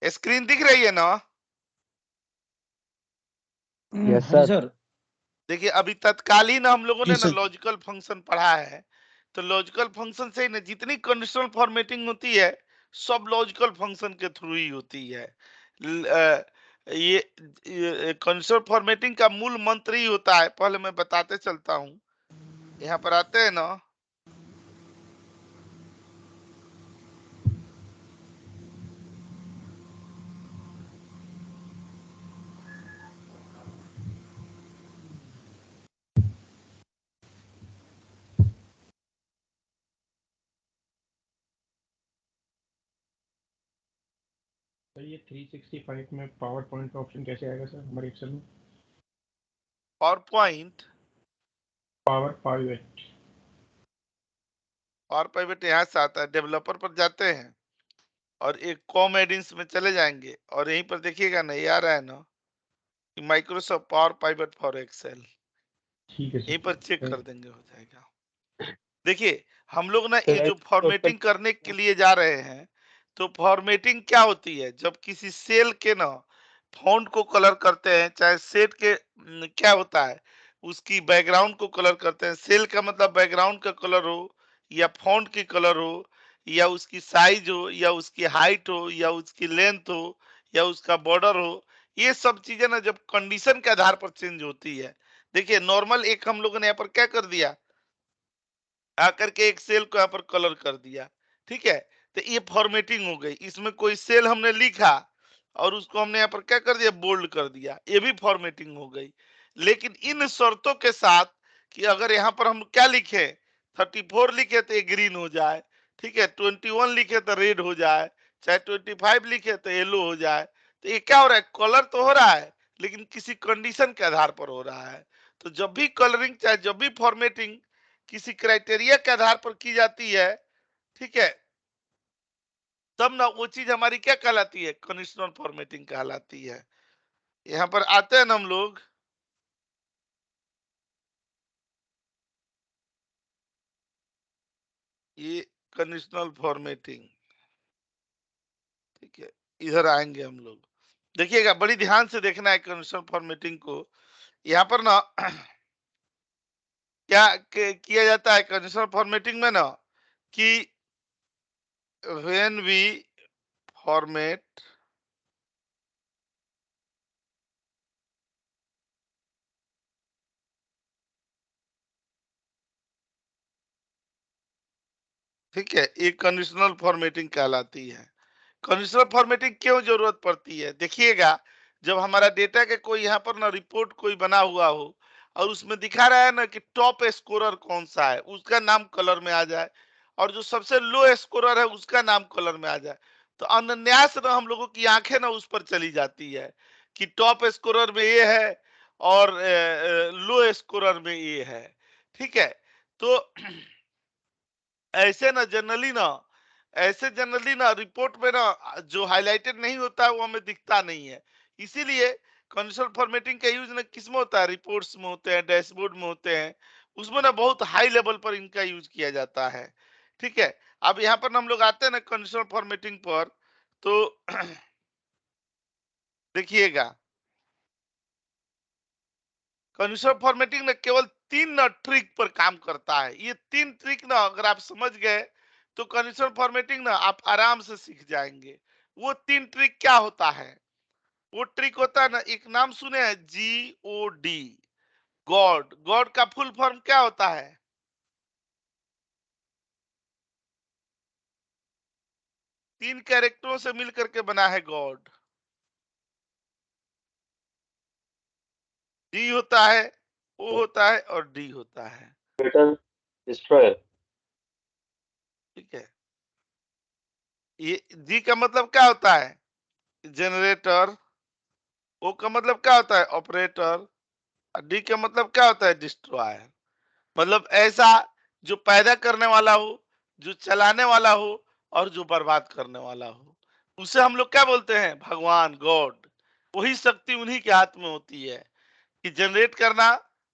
Screen दिख रही है ना? यस हाँ जी सर। सर। देखिए अभी तत्कालीन हम लोगों जी ने ना सर। लॉजिकल फंक्शन पढ़ा है, तो लॉजिकल फंक्शन से ही ना जितनी कंडीशनल फॉर्मेटिंग होती है सब लॉजिकल फंक्शन के थ्रू ही होती है। ये कंडीशनल फॉर्मेटिंग का मूल मंत्र ही होता है, पहले मैं बताते चलता हूँ। यहाँ पर आते हैं ना, सर ये 365 में पावर पॉइंट का ऑप्शन कैसे आएगा सर हमारे एक्सेल में? Power point power point. और पाइवेट यहाँ से आता है, डेवलपर पर जाते हैं और एक कॉम एडिंस में चले जाएंगे और यहीं पर देखिएगा ना, ये आ रहा है ना कि Microsoft power pivot for Excel, ठीक है यहीं पर चेक सर। कर देंगे, हो जाएगा। देखिए हम लोग ना ये सर जो फॉर्मेटिंग करने के लिए जा रहे हैं, तो फॉर्मेटिंग क्या होती है, जब किसी सेल के ना फॉन्ट को कलर करते हैं, चाहे सेट के क्या होता है उसकी बैकग्राउंड को कलर करते हैं। सेल का मतलब बैकग्राउंड का कलर हो या फॉन्ट की कलर हो या उसकी साइज हो या उसकी हाइट हो या उसकी लेंथ हो या उसका बॉर्डर हो, ये सब चीजें ना जब कंडीशन के आधार पर चेंज होती है। देखिए नॉर्मल एक हम लोगों ने यहाँ पर क्या कर दिया, आकर के एक सेल को यहाँ पर कलर कर दिया, ठीक है, तो ये फॉर्मेटिंग हो गई। इसमें कोई सेल हमने लिखा और उसको हमने यहाँ पर क्या कर दिया, बोल्ड कर दिया, ये भी फॉर्मेटिंग हो गई। लेकिन इन शर्तों के साथ कि अगर यहाँ पर हम क्या लिखे, 34 लिखे तो ये ग्रीन हो जाए, ठीक है, 21 लिखे तो रेड हो जाए, चाहे 25 लिखे तो येलो हो जाए। तो ये क्या हो रहा है, कलर तो हो रहा है लेकिन किसी कंडीशन के आधार पर हो रहा है। तो जब भी कलरिंग चाहे जब भी फॉर्मेटिंग किसी क्राइटेरिया के आधार पर की जाती है, ठीक है, तब ना वो चीज हमारी क्या कहलाती है, कंडीशनल फॉर्मेटिंग कहलाती है। यहाँ पर आते हैं ना हम लोग, ये कंडीशनल फॉर्मेटिंग, ठीक है, इधर आएंगे हम लोग। देखिएगा बड़ी ध्यान से देखना है कंडीशनल फॉर्मेटिंग को। यहाँ पर ना क्या किया जाता है कंडीशनल फॉर्मेटिंग में ना कि व्हेन वी फॉर्मेट, ठीक है, ये कंडीशनल फॉर्मेटिंग कहलाती है। कंडीशनल फॉर्मेटिंग क्यों जरूरत पड़ती है, देखिएगा जब हमारा डेटा के कोई यहाँ पर ना रिपोर्ट कोई बना हुआ हो और उसमें दिखा रहा है ना कि टॉप स्कोरर कौन सा है, उसका नाम कलर में आ जाए, और जो सबसे लो स्कोरर है उसका नाम कलर में आ जाए, तो अनायास ना हम लोगों की आंखें ना उस पर चली जाती है कि टॉप स्कोरर में ये है और लो स्कोरर में ये है, ठीक है। तो ऐसे ना जनरली ना, ऐसे जनरली ना रिपोर्ट में ना जो हाईलाइटेड नहीं होता है वो हमें दिखता नहीं है। इसीलिए कंडीशनल फॉर्मेटिंग का यूज ना किस में होता है, रिपोर्ट्स में होते हैं, डैशबोर्ड में होते हैं, उसमें ना बहुत हाई लेवल पर इनका यूज किया जाता है, ठीक है। अब यहाँ पर ना हम लोग आते हैं ना कंडीशनल फॉर्मेटिंग पर, तो देखिएगा कंडीशनल फॉर्मेटिंग ना केवल 3 ना ट्रिक पर काम करता है। ये 3 ट्रिक ना अगर आप समझ गए तो कंडीशनल फॉर्मेटिंग ना आप आराम से सीख जाएंगे। वो 3 ट्रिक क्या होता है, वो ट्रिक होता है ना, एक नाम सुने हैं GOD, गॉड। गॉड का फुल फॉर्म क्या होता है, 3 कैरेक्टरों से मिलकर के बना है गॉड। D होता है, O होता है और D होता है, डिस्ट्रॉयर। ठीक है। ये G का मतलब क्या होता है, जनरेटर। O का मतलब क्या होता है, ऑपरेटर। डी का मतलब क्या होता है, डिस्ट्रॉयर। मतलब ऐसा जो पैदा करने वाला हो, जो चलाने वाला हो और जो बर्बाद करने वाला हो, उसे हम लोग क्या बोलते हैं, भगवान, गॉड। वही शक्ति उन्हीं के हाथ में होती है कि जनरेट करना,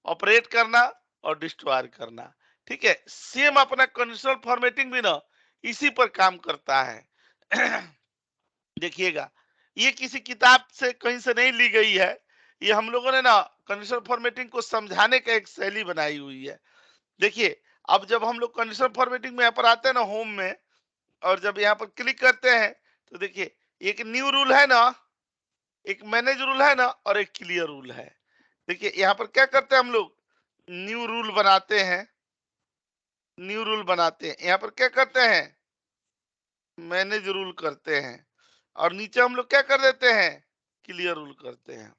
ऑपरेट करना और डिस्ट्रॉय करना, ठीक है। सेम अपना कंडीशनल फॉर्मेटिंग भी ना इसी पर काम करता है। देखिएगा ये किसी किताब से कहीं से नहीं ली गई है, ये हम लोगों ने ना कंडीशनल फॉर्मेटिंग को समझाने का एक शैली बनाई हुई है। देखिए, अब जब हम लोग कंडीशनल फॉर्मेटिंग में यहाँ पर आते हैं ना होम में, और जब यहाँ पर क्लिक करते हैं तो देखिए एक न्यू रूल है ना, एक मैनेज रूल है ना, और एक क्लियर रूल है। देखिए यहाँ पर क्या करते हैं हम लोग, न्यू रूल बनाते हैं, न्यू रूल बनाते हैं, यहाँ पर क्या करते हैं, मैनेज रूल करते हैं, और नीचे हम लोग क्या कर देते हैं, क्लियर रूल करते हैं।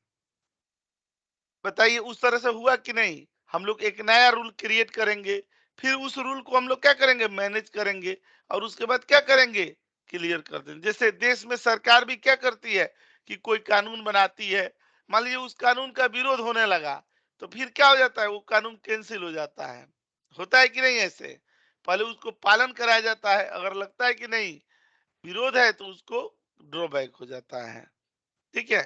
बताइए उस तरह से हुआ कि नहीं? हम लोग एक नया रूल क्रिएट करेंगे, फिर उस रूल को हम लोग क्या करेंगे, मैनेज करेंगे, और उसके बाद क्या करेंगे, क्लियर कर देंगे। जैसे देश में सरकार भी क्या करती है कि कोई कानून बनाती है, मान लीजिए उस कानून का विरोध होने लगा, तो फिर क्या हो जाता है, वो कानून कैंसिल हो जाता है। होता है कि नहीं ऐसे? पहले उसको पालन कराया जाता है, अगर लगता है कि नहीं विरोध है तो उसको ड्रॉबैक हो जाता है। ठीक है,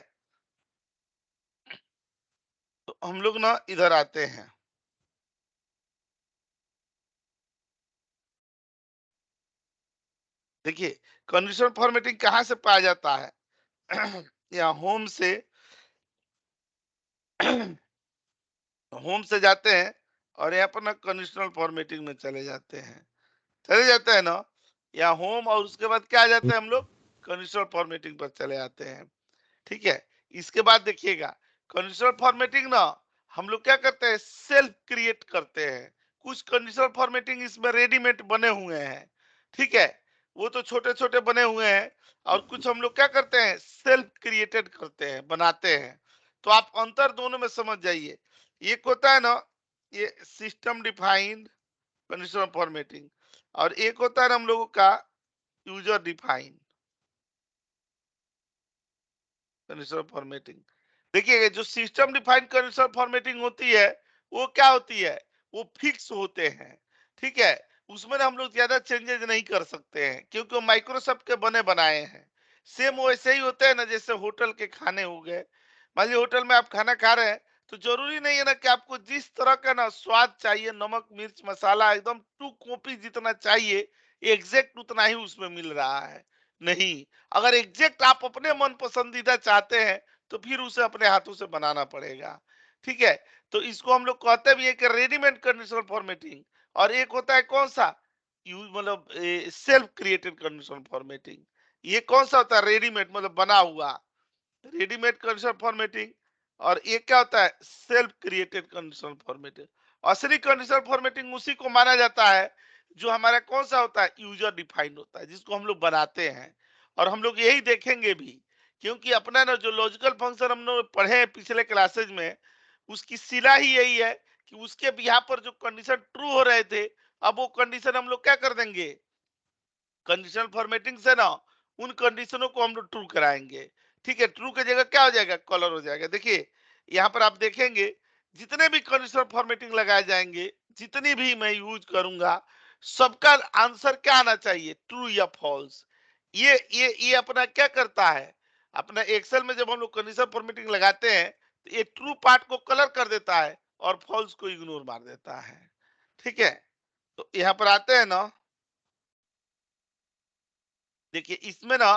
तो हम लोग ना इधर आते हैं। देखिए कंडीशनल फॉर्मेटिंग कहाँ से पाया जाता है या होम से होम से जाते हैं, और यहाँ पर ना कंडीशनल फॉर्मेटिंग में चले जाते हैं ना, या होम, और उसके बाद क्या आ जाते हैं हम लोग, कंडीशनल फॉर्मेटिंग पर चले आते हैं। ठीक है, इसके बाद देखिएगा कंडीशनल फॉर्मेटिंग ना हम लोग क्या करते हैं, सेल्फ क्रिएट करते हैं। कुछ कंडीशनल फॉर्मेटिंग इसमें रेडीमेड बने हुए हैं, ठीक है, वो तो छोटे छोटे बने हुए हैं, और कुछ हम लोग क्या करते हैं, सेल्फ क्रिएटेड करते हैं, बनाते हैं। तो आप अंतर दोनों में समझ जाइए। एक होता है ना ये सिस्टम डिफाइंड कंडीशनल फॉर्मेटिंग, और एक होता है ना हम लोगों का यूजर डिफाइंड कंडीशनल फॉर्मेटिंग। देखिए जो सिस्टम डिफाइंड कंडीशनल फॉर्मेटिंग होती है, वो क्या होती है, वो फिक्स होते हैं। ठीक है, उसमें ना हम लोग ज्यादा चेंजेस नहीं कर सकते हैं, क्योंकि वो माइक्रोसॉफ्ट के बने बनाए हैं। सेम वैसे ही होते हैं ना, जैसे होटल के खाने हो गए। मान लीजिए होटल में आप खाना खा रहे हैं, तो जरूरी नहीं है ना कि आपको जिस तरह का ना स्वाद चाहिए, नमक मिर्च मसाला एकदम टू कॉपी जितना चाहिए, एग्जैक्ट उतना ही उसमें मिल रहा है। नहीं, अगर एग्जैक्ट आप अपने मन पसंदीदा चाहते हैं, तो फिर उसे अपने हाथों से बनाना पड़ेगा। ठीक है, तो इसको हम लोग कहते भी है कि रेडीमेड कंडीशनल फॉर्मेटिंग, और एक होता है कौन सा, यूज मतलब सेल्फ क्रिएटेड कंडीशनल फॉर्मेटिंग। ये कौन सा होता है, रेडीमेड मतलब बना हुआ, रेडीमेड कंडीशनल फॉर्मेटिंग। और ये क्या होता है, सेल्फ क्रिएटेड कंडीशनल फॉर्मेटिंग। असली कंडीशनल फॉर्मेटिंग उसी को माना जाता है जो हमारा कौन सा होता है, यूजर डिफाइंड होता है, जिसको हम लोग बनाते हैं। और हम लोग यही देखेंगे भी, क्योंकि अपना ना जो लॉजिकल फंक्शन हम लोग पढ़े हैं पिछले क्लासेज में, उसकी सिला ही यही है कि उसके बिहार पर जो कंडीशन ट्रू हो रहे थे, अब वो कंडीशन हम लोग क्या कर देंगे, कंडीशनल फॉर्मेटिंग से ना उन कंडीशनों को हम लोग ट्रू कराएंगे। ठीक है, ट्रू की जगह क्या हो जाएगा, कलर हो जाएगा। देखिए यहाँ पर आप देखेंगे जितने भी कंडीशनल फॉर्मेटिंग लगाए जाएंगे, जितनी भी मैं यूज करूंगा, सबका आंसर क्या आना चाहिए, ट्रू या फॉल्स। ये अपना क्या करता है, अपना एक्सेल में जब हम लोग कंडीशनल फॉर्मेटिंग लगाते हैं, तो ये ट्रू पार्ट को कलर कर देता है और फॉल्स को इग्नोर मार देता है। ठीक है, तो यहाँ पर आते हैं ना, देखिए इसमें ना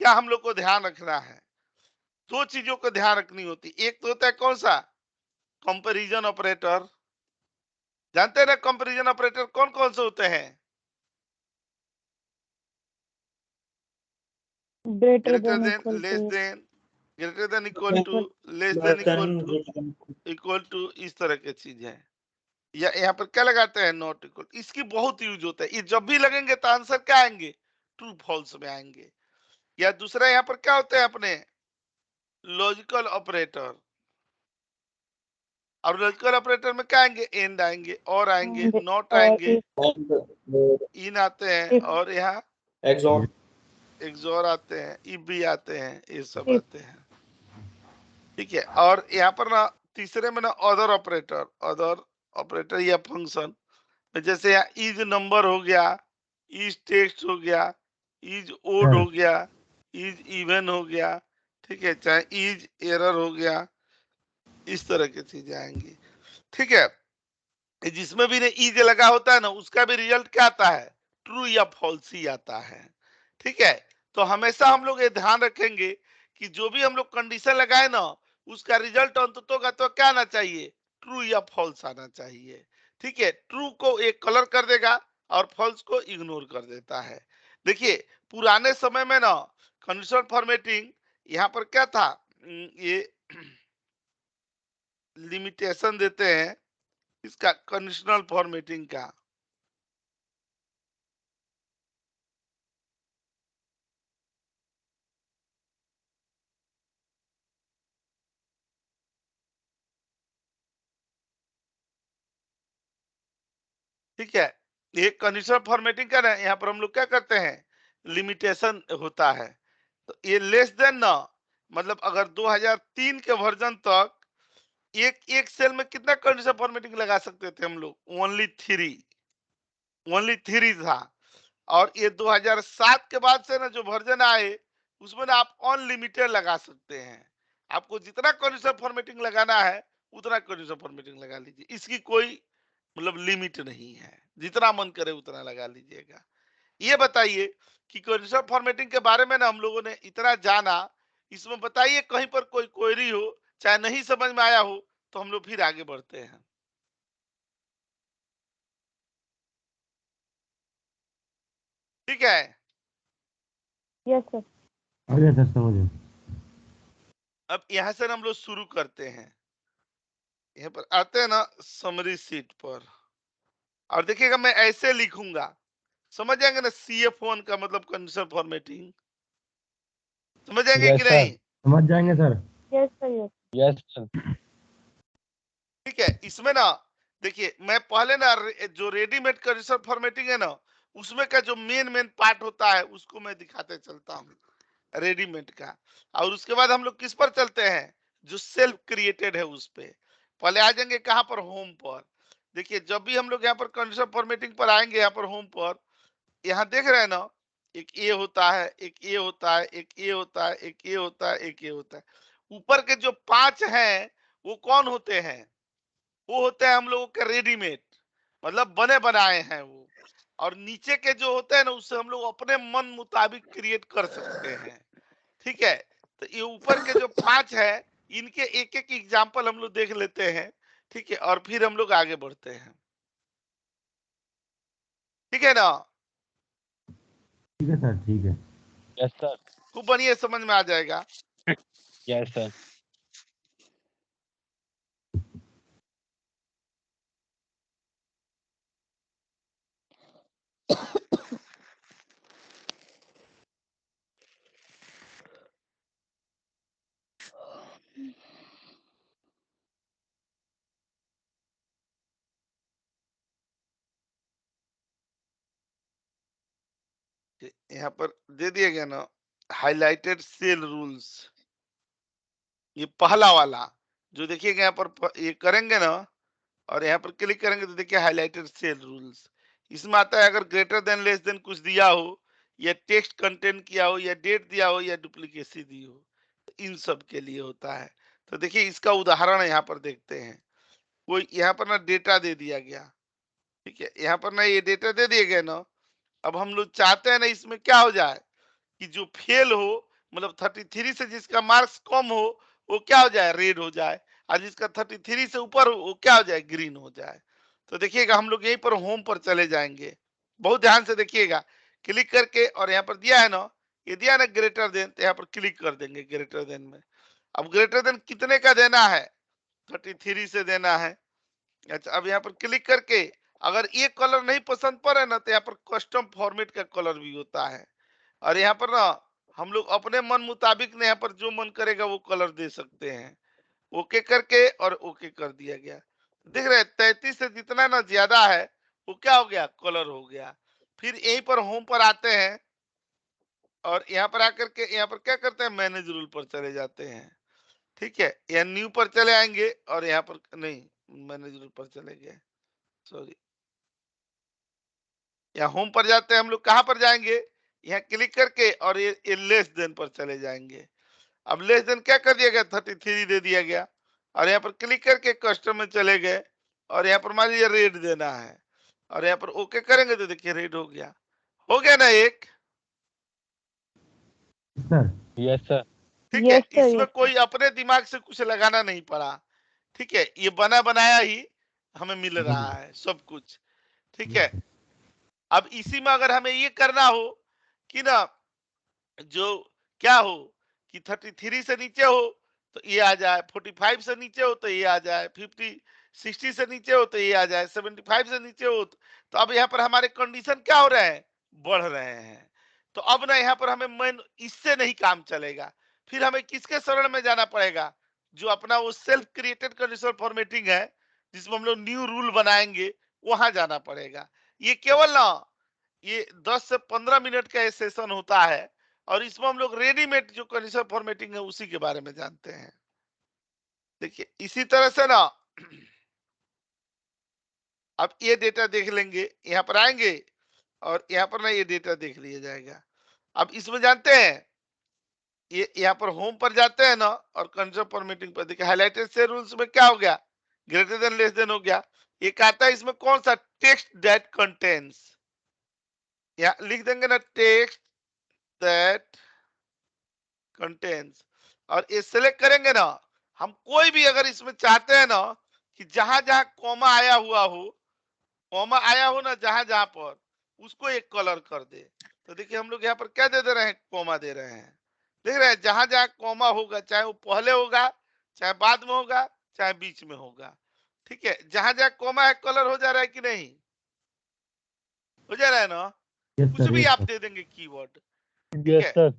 क्या हम लोग को ध्यान रखना है, दो चीजों को ध्यान रखनी होती। एक तो होता है कौन सा, कंपैरिजन ऑपरेटर। जानते हैं ना कंपैरिजन ऑपरेटर कौन कौन से होते हैं, greater greater than than, equal less to than, greater than equal to, equal less than Less equal than, to, greater than. Equal to, इस तरह की चीज है। या यहाँ पर क्या लगाते हैं, नॉट इक्वल। इसकी बहुत यूज होता है, ये जब भी लगेंगे तो आंसर क्या आएंगे, ट्रू फॉल्स में आएंगे। या दूसरा यहाँ पर क्या होता है अपने, लॉजिकल ऑपरेटर। और लॉजिकल ऑपरेटर में क्या आएंगे, एंड आएंगे, और आएंगे, and नॉट or आएंगे, if And इन आते हैं, if और यहाँ XOR. एक्सोर आते हैं, इफ भी आते हैं, ये सब if आते हैं। ठीक है, और यहाँ पर ना तीसरे में ना अदर ऑपरेटर, अदर ऑपरेटर या फंक्शन, जैसे यहाँ इज नंबर हो गया, इज टेक्स्ट हो गया, इज ओड हो गया, इज इवन हो गया। ठीक है, चाहे इज एरर हो गया, इस तरह की चीजें आएंगी। ठीक है, जिसमें भी ई लगा होता है ना, उसका भी रिजल्ट क्या आता है, ट्रू या फॉल्स ही आता है। ठीक है, तो हमेशा हम लोग ये ध्यान रखेंगे कि जो भी हम लोग कंडीशन लगाए ना, उसका रिजल्ट अंततः तो क्या आना चाहिए, ट्रू या फॉल्स आना चाहिए। ठीक है, ट्रू को एक कलर कर देगा और फॉल्स को इग्नोर कर देता है। देखिए पुराने समय में ना कंडीशनल फॉर्मेटिंग यहाँ पर क्या था, ये लिमिटेशन देते हैं इसका कंडीशनल फॉर्मेटिंग का। ठीक है, ये कंडीशनल फॉर्मेटिंग का ना यहाँ पर हम लोग क्या करते हैं, लिमिटेशन होता है। तो ये लेस देन ना, मतलब अगर 2003 के वर्जन तक एक एक सेल में कितना कंडीशनल फॉर्मेटिंग लगा सकते थे हम लोग, ओनली थ्री था। और ये 2007 के बाद से ना जो वर्जन आए, उसमें ना आप अनलिमिटेड लगा सकते हैं। आपको जितना कंडीशनल फॉर्मेटिंग लगाना है उतना कंडीशनल फॉर्मेटिंग लगा लीजिए, इसकी कोई मतलब लिमिट नहीं है, जितना मन करे उतना लगा लीजिएगा। ये बताइए कि कंडीशनल फॉर्मेटिंग के बारे में ना हम लोगों ने इतना जाना, इसमें बताइए कहीं पर कोई क्वेरी हो, चाहे नहीं समझ में आया हो, तो हम लोग फिर आगे बढ़ते हैं। ठीक है, यस सर। अरे सर समझ गए। अब यहाँ से हम लोग शुरू करते हैं। यहाँ पर आते हैं ना समरी सीट पर, और देखिएगा मैं ऐसे लिखूंगा, समझ जाएंगे ना, CF1 का मतलब कंडीशनल फॉर्मेटिंग, समझ जाएंगे कि Yes, sir. नहीं। समझ जाएंगे sir. Yes sir. Yes. Yes, sir. ठीक है, इसमें ना देखिए मैं पहले ना जो रेडीमेड कंडीशनल फॉर्मेटिंग है ना, उसमें का जो मेन पार्ट होता है उसको मैं दिखाते चलता हूँ, रेडीमेड का। और उसके बाद हम लोग किस पर चलते हैं, जो सेल्फ क्रिएटेड है उस पे। पहले आ जाएंगे कहां पर, होम पर। देखिए जब भी हम लोग यहाँ पर कंडीशनल फॉर्मेटिंग पर आएंगे, यहाँ पर होम पर, यहाँ देख रहे हैं ना, एक ए होता है, एक ए होता है, एक ए होता है, एक ए होता है, एक ए होता है। ऊपर के जो 5 हैं वो कौन होते हैं, वो होते हैं हम लोगों के रेडीमेड, मतलब बने बनाए हैं वो। और नीचे के जो होते हैं ना, उससे हम लोग अपने मन मुताबिक क्रिएट कर सकते हैं। ठीक है, तो ये ऊपर के जो 5 है, इनके एक एक एग्जाम्पल हम लोग देख लेते हैं। ठीक है, और फिर हम लोग आगे बढ़ते हैं। ठीक है ना, ठीक है सर, ठीक है। Yes, sir. खूब बढ़िया समझ में आ जाएगा। Yes, sir. यहाँ पर दे दिया गया ना, हाइलाइटेड सेल रूल्स, ये पहला वाला जो देखिएगा यहाँ पर ये करेंगे ना, और यहाँ पर क्लिक करेंगे तो देखिए हाइलाइटेड सेल रूल्स। इसमें आता है अगर ग्रेटर देन लेस देन कुछ दिया हो, या टेक्स्ट कंटेंट किया हो, या डेट दिया हो, या डुप्लीकेसी दी हो, तो इन सब के लिए होता है। तो देखिए इसका उदाहरण यहाँ पर देखते हैं। कोई यहाँ पर ना डेटा दे दिया गया, ठीक है, यहाँ पर ना ये डेटा दे दिए गए ना। अब हम लोग चाहते हैं ना इसमें क्या हो जाए, कि जो फेल हो, मतलब 33 से जिसका मार्क्स कम हो, वो क्या हो जाए, रेड हो जाए। और जिसका 33 से ऊपर हो, वो क्या हो जाए, ग्रीन हो जाए। तो देखिएगा हम लोग यहीं पर होम पर चले जाएंगे, बहुत ध्यान से देखिएगा, क्लिक करके, और यहाँ पर दिया है ना, ये दिया ना ग्रेटर देन, तो यहाँ पर क्लिक कर देंगे ग्रेटर देन में। अब ग्रेटर देन कितने का देना है, 33 से देना है। अच्छा, अब यहाँ पर क्लिक करके अगर ये कलर नहीं पसंद पड़े ना, तो यहाँ पर कस्टम फॉर्मेट का कलर भी होता है। और यहाँ पर ना हम लोग अपने मन मुताबिक ने यहाँ पर जो मन करेगा वो कलर दे सकते हैं। ओके करके और ओके कर दिया गया। देख रहे हैं 33 से जितना ना ज्यादा है वो क्या हो गया, कलर हो गया। फिर यहीं पर होम पर आते हैं, और यहाँ पर आकर के यहाँ पर क्या करते हैं, मैनेज रूल पर चले जाते हैं। ठीक है, या न्यू पर चले आएंगे, और यहाँ पर नहीं, मैनेज रूल पर चले गए, सॉरी, या होम पर जाते हैं हम लोग, कहाँ पर जाएंगे, यहाँ क्लिक करके, और ये लेस देन पर चले जाएंगे। अब लेस देन क्या कर दिया गया, 33 दे दिया गया। और यहाँ पर क्लिक करके कस्टम में चले गए और यहाँ पर मान लीजिए रेड देना है और यहाँ पर ओके करेंगे तो देखिए रेड हो गया ना एक। Sir yes sir. ठीक है, Yes, sir. इसमें Yes, कोई अपने दिमाग से कुछ लगाना नहीं पड़ा। ठीक है, ये बना बनाया ही हमें मिल रहा है सब कुछ। ठीक है, अब इसी में अगर हमें ये करना हो कि ना जो क्या हो कि 33 से नीचे हो तो ये आ जाए, 45 से नीचे हो तो ये आ जाए, 50 60 से नीचे हो तो ये आ जाए, 75 से नीचे हो तो अब यहाँ पर हमारे कंडीशन क्या हो रहे हैं, बढ़ रहे हैं। तो अब ना यहाँ पर हमें मेन इससे नहीं काम चलेगा, फिर हमें किसके शरण में जाना पड़ेगा, जो अपना वो सेल्फ क्रिएटेड कंडीशनल फॉर्मेटिंग है जिसमें हम लोग न्यू रूल बनाएंगे, वहां जाना पड़ेगा। ये केवल ना ये 10 से 15 मिनट का ये सेशन होता है और इसमें हम लोग रेडीमेड जो कंडीशनल फॉर्मेटिंग है उसी के बारे में जानते हैं। देखिए इसी तरह से ना अब ये डेटा देख लेंगे, यहाँ पर आएंगे और यहाँ पर ना ये डेटा देख लिया जाएगा। अब इसमें जानते हैं ये यहाँ पर होम पर जाते हैं ना और कंडीशनल फॉर्मेटिंग पर देखिए हाईलाइटेड से रूल्स में क्या हो गया, ग्रेटर देन लेस देन हो गया। एक आता है इसमें कौन सा, टेक्स्ट दैट कंटेन्स, यहाँ लिख देंगे ना टेक्स्ट दैट कंटेन्स और ये सिलेक्ट करेंगे ना। हम कोई भी अगर इसमें चाहते हैं ना कि जहां जहां कॉमा आया हुआ हो, कॉमा आया हो ना जहां जहां पर, उसको एक कलर कर दे। तो देखिए हम लोग यहाँ पर क्या दे रहे हैं, कॉमा दे रहे हैं। देख रहे हैं जहां जहां कॉमा होगा, चाहे वो पहले होगा, चाहे बाद में होगा, चाहे बीच में होगा। ठीक है, जहां जहां कॉमा है कलर हो जा रहा है कि नहीं, हो जा रहा है ना। कुछ भी आप दे देंगे कीवर्ड। ठीक यस है, सर।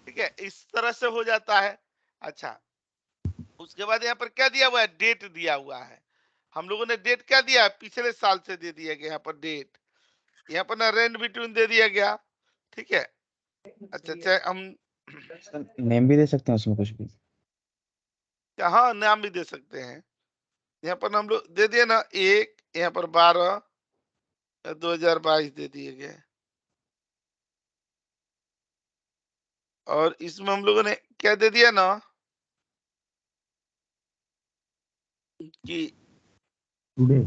ठीक है, इस तरह से हो जाता है। अच्छा, उसके बाद यहाँ पर क्या दिया हुआ है, डेट दिया हुआ है। हम लोगों ने डेट क्या दिया है, पिछले साल से दे दिया गया यहाँ पर डेट, यहाँ पर ना रेंट बिटवीन दे दिया गया। ठीक है, अच्छा अच्छा हम नेम भी दे सकते हैं उसमें कुछ भी। हाँ नाम भी दे सकते हैं। यहाँ पर हम लोग दे दिए ना एक, यहाँ पर 12/2022 दे दिए गए और इसमें हम लोगों ने क्या दे दिया ना कि टुडे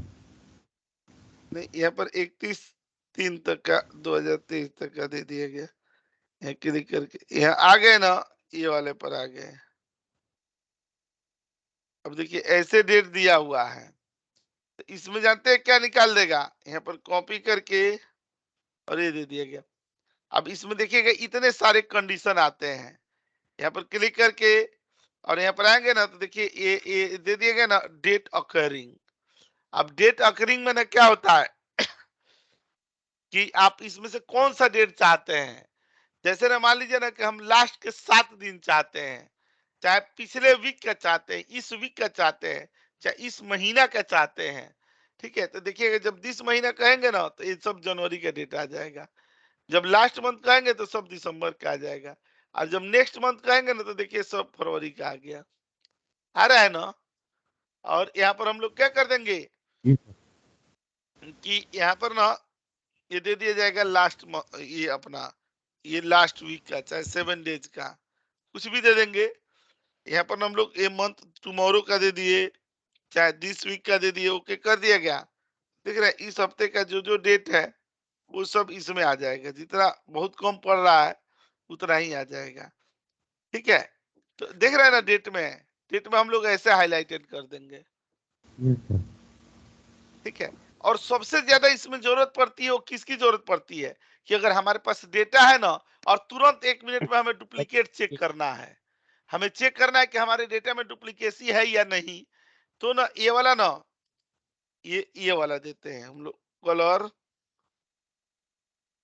नहीं, यहाँ पर 31/3 तक का 2023 तक का दे दिया गया। यहाँ क्लिक करके यहाँ आ गए ना, ये वाले पर आ गए। अब देखिए ऐसे डेट दिया हुआ है तो इसमें जानते हैं क्या निकाल देगा, यहाँ पर कॉपी करके और ये दे दिया गया। अब इसमें देखिएगा इतने सारे कंडीशन आते हैं, यहाँ पर क्लिक करके और यहाँ पर आएंगे ना तो देखिए ये दे दिया गया ना डेट अकरिंग। अब डेट अकरिंग में ना क्या होता है कि आप इसमें से कौन सा डेट चाहते हैं। जैसे ना मान लीजिए ना कि हम लास्ट के 7 दिन चाहते हैं, चाहे पिछले वीक का चाहते हैं, इस वीक का चाहते हैं, चाहे इस महीना का चाहते हैं। ठीक है, तो देखिएगा जब 20 महीना कहेंगे ना तो ये सब जनवरी का डेट आ जाएगा, जब लास्ट मंथ कहेंगे तो सब दिसंबर का आ जाएगा, और जब नेक्स्ट मंथ कहेंगे ना तो देखिए सब फरवरी का आ गया, आ रहा है ना। और यहाँ पर हम लोग क्या कर देंगे कि यहाँ पर ना ये दे दिया जाएगा लास्ट, ये अपना ये लास्ट वीक का, चाहे 7 डेज का कुछ भी दे देंगे। यहाँ पर हम लोग ये मंथ टुमारो का दे दिए, चाहे दिस वीक का दे दिए, ओके कर दिया गया। देख रहे हैं इस हफ्ते का जो जो डेट है वो सब इसमें आ जाएगा, जितना बहुत कम पड़ रहा है उतना ही आ जाएगा। ठीक है, तो देख रहे हैं ना डेट में हम लोग ऐसे हाईलाइटेड कर देंगे। ठीक है, और सबसे ज्यादा इसमें जरूरत पड़ती है वो किसकी जरूरत पड़ती है कि अगर हमारे पास डेटा है ना और तुरंत 1 मिनट में हमें डुप्लीकेट चेक करना है, हमें चेक करना है कि हमारे डेटा में डुप्लीकेसी है या नहीं, तो ना ये वाला ना ये वाला देते हैं हम लोग, कलर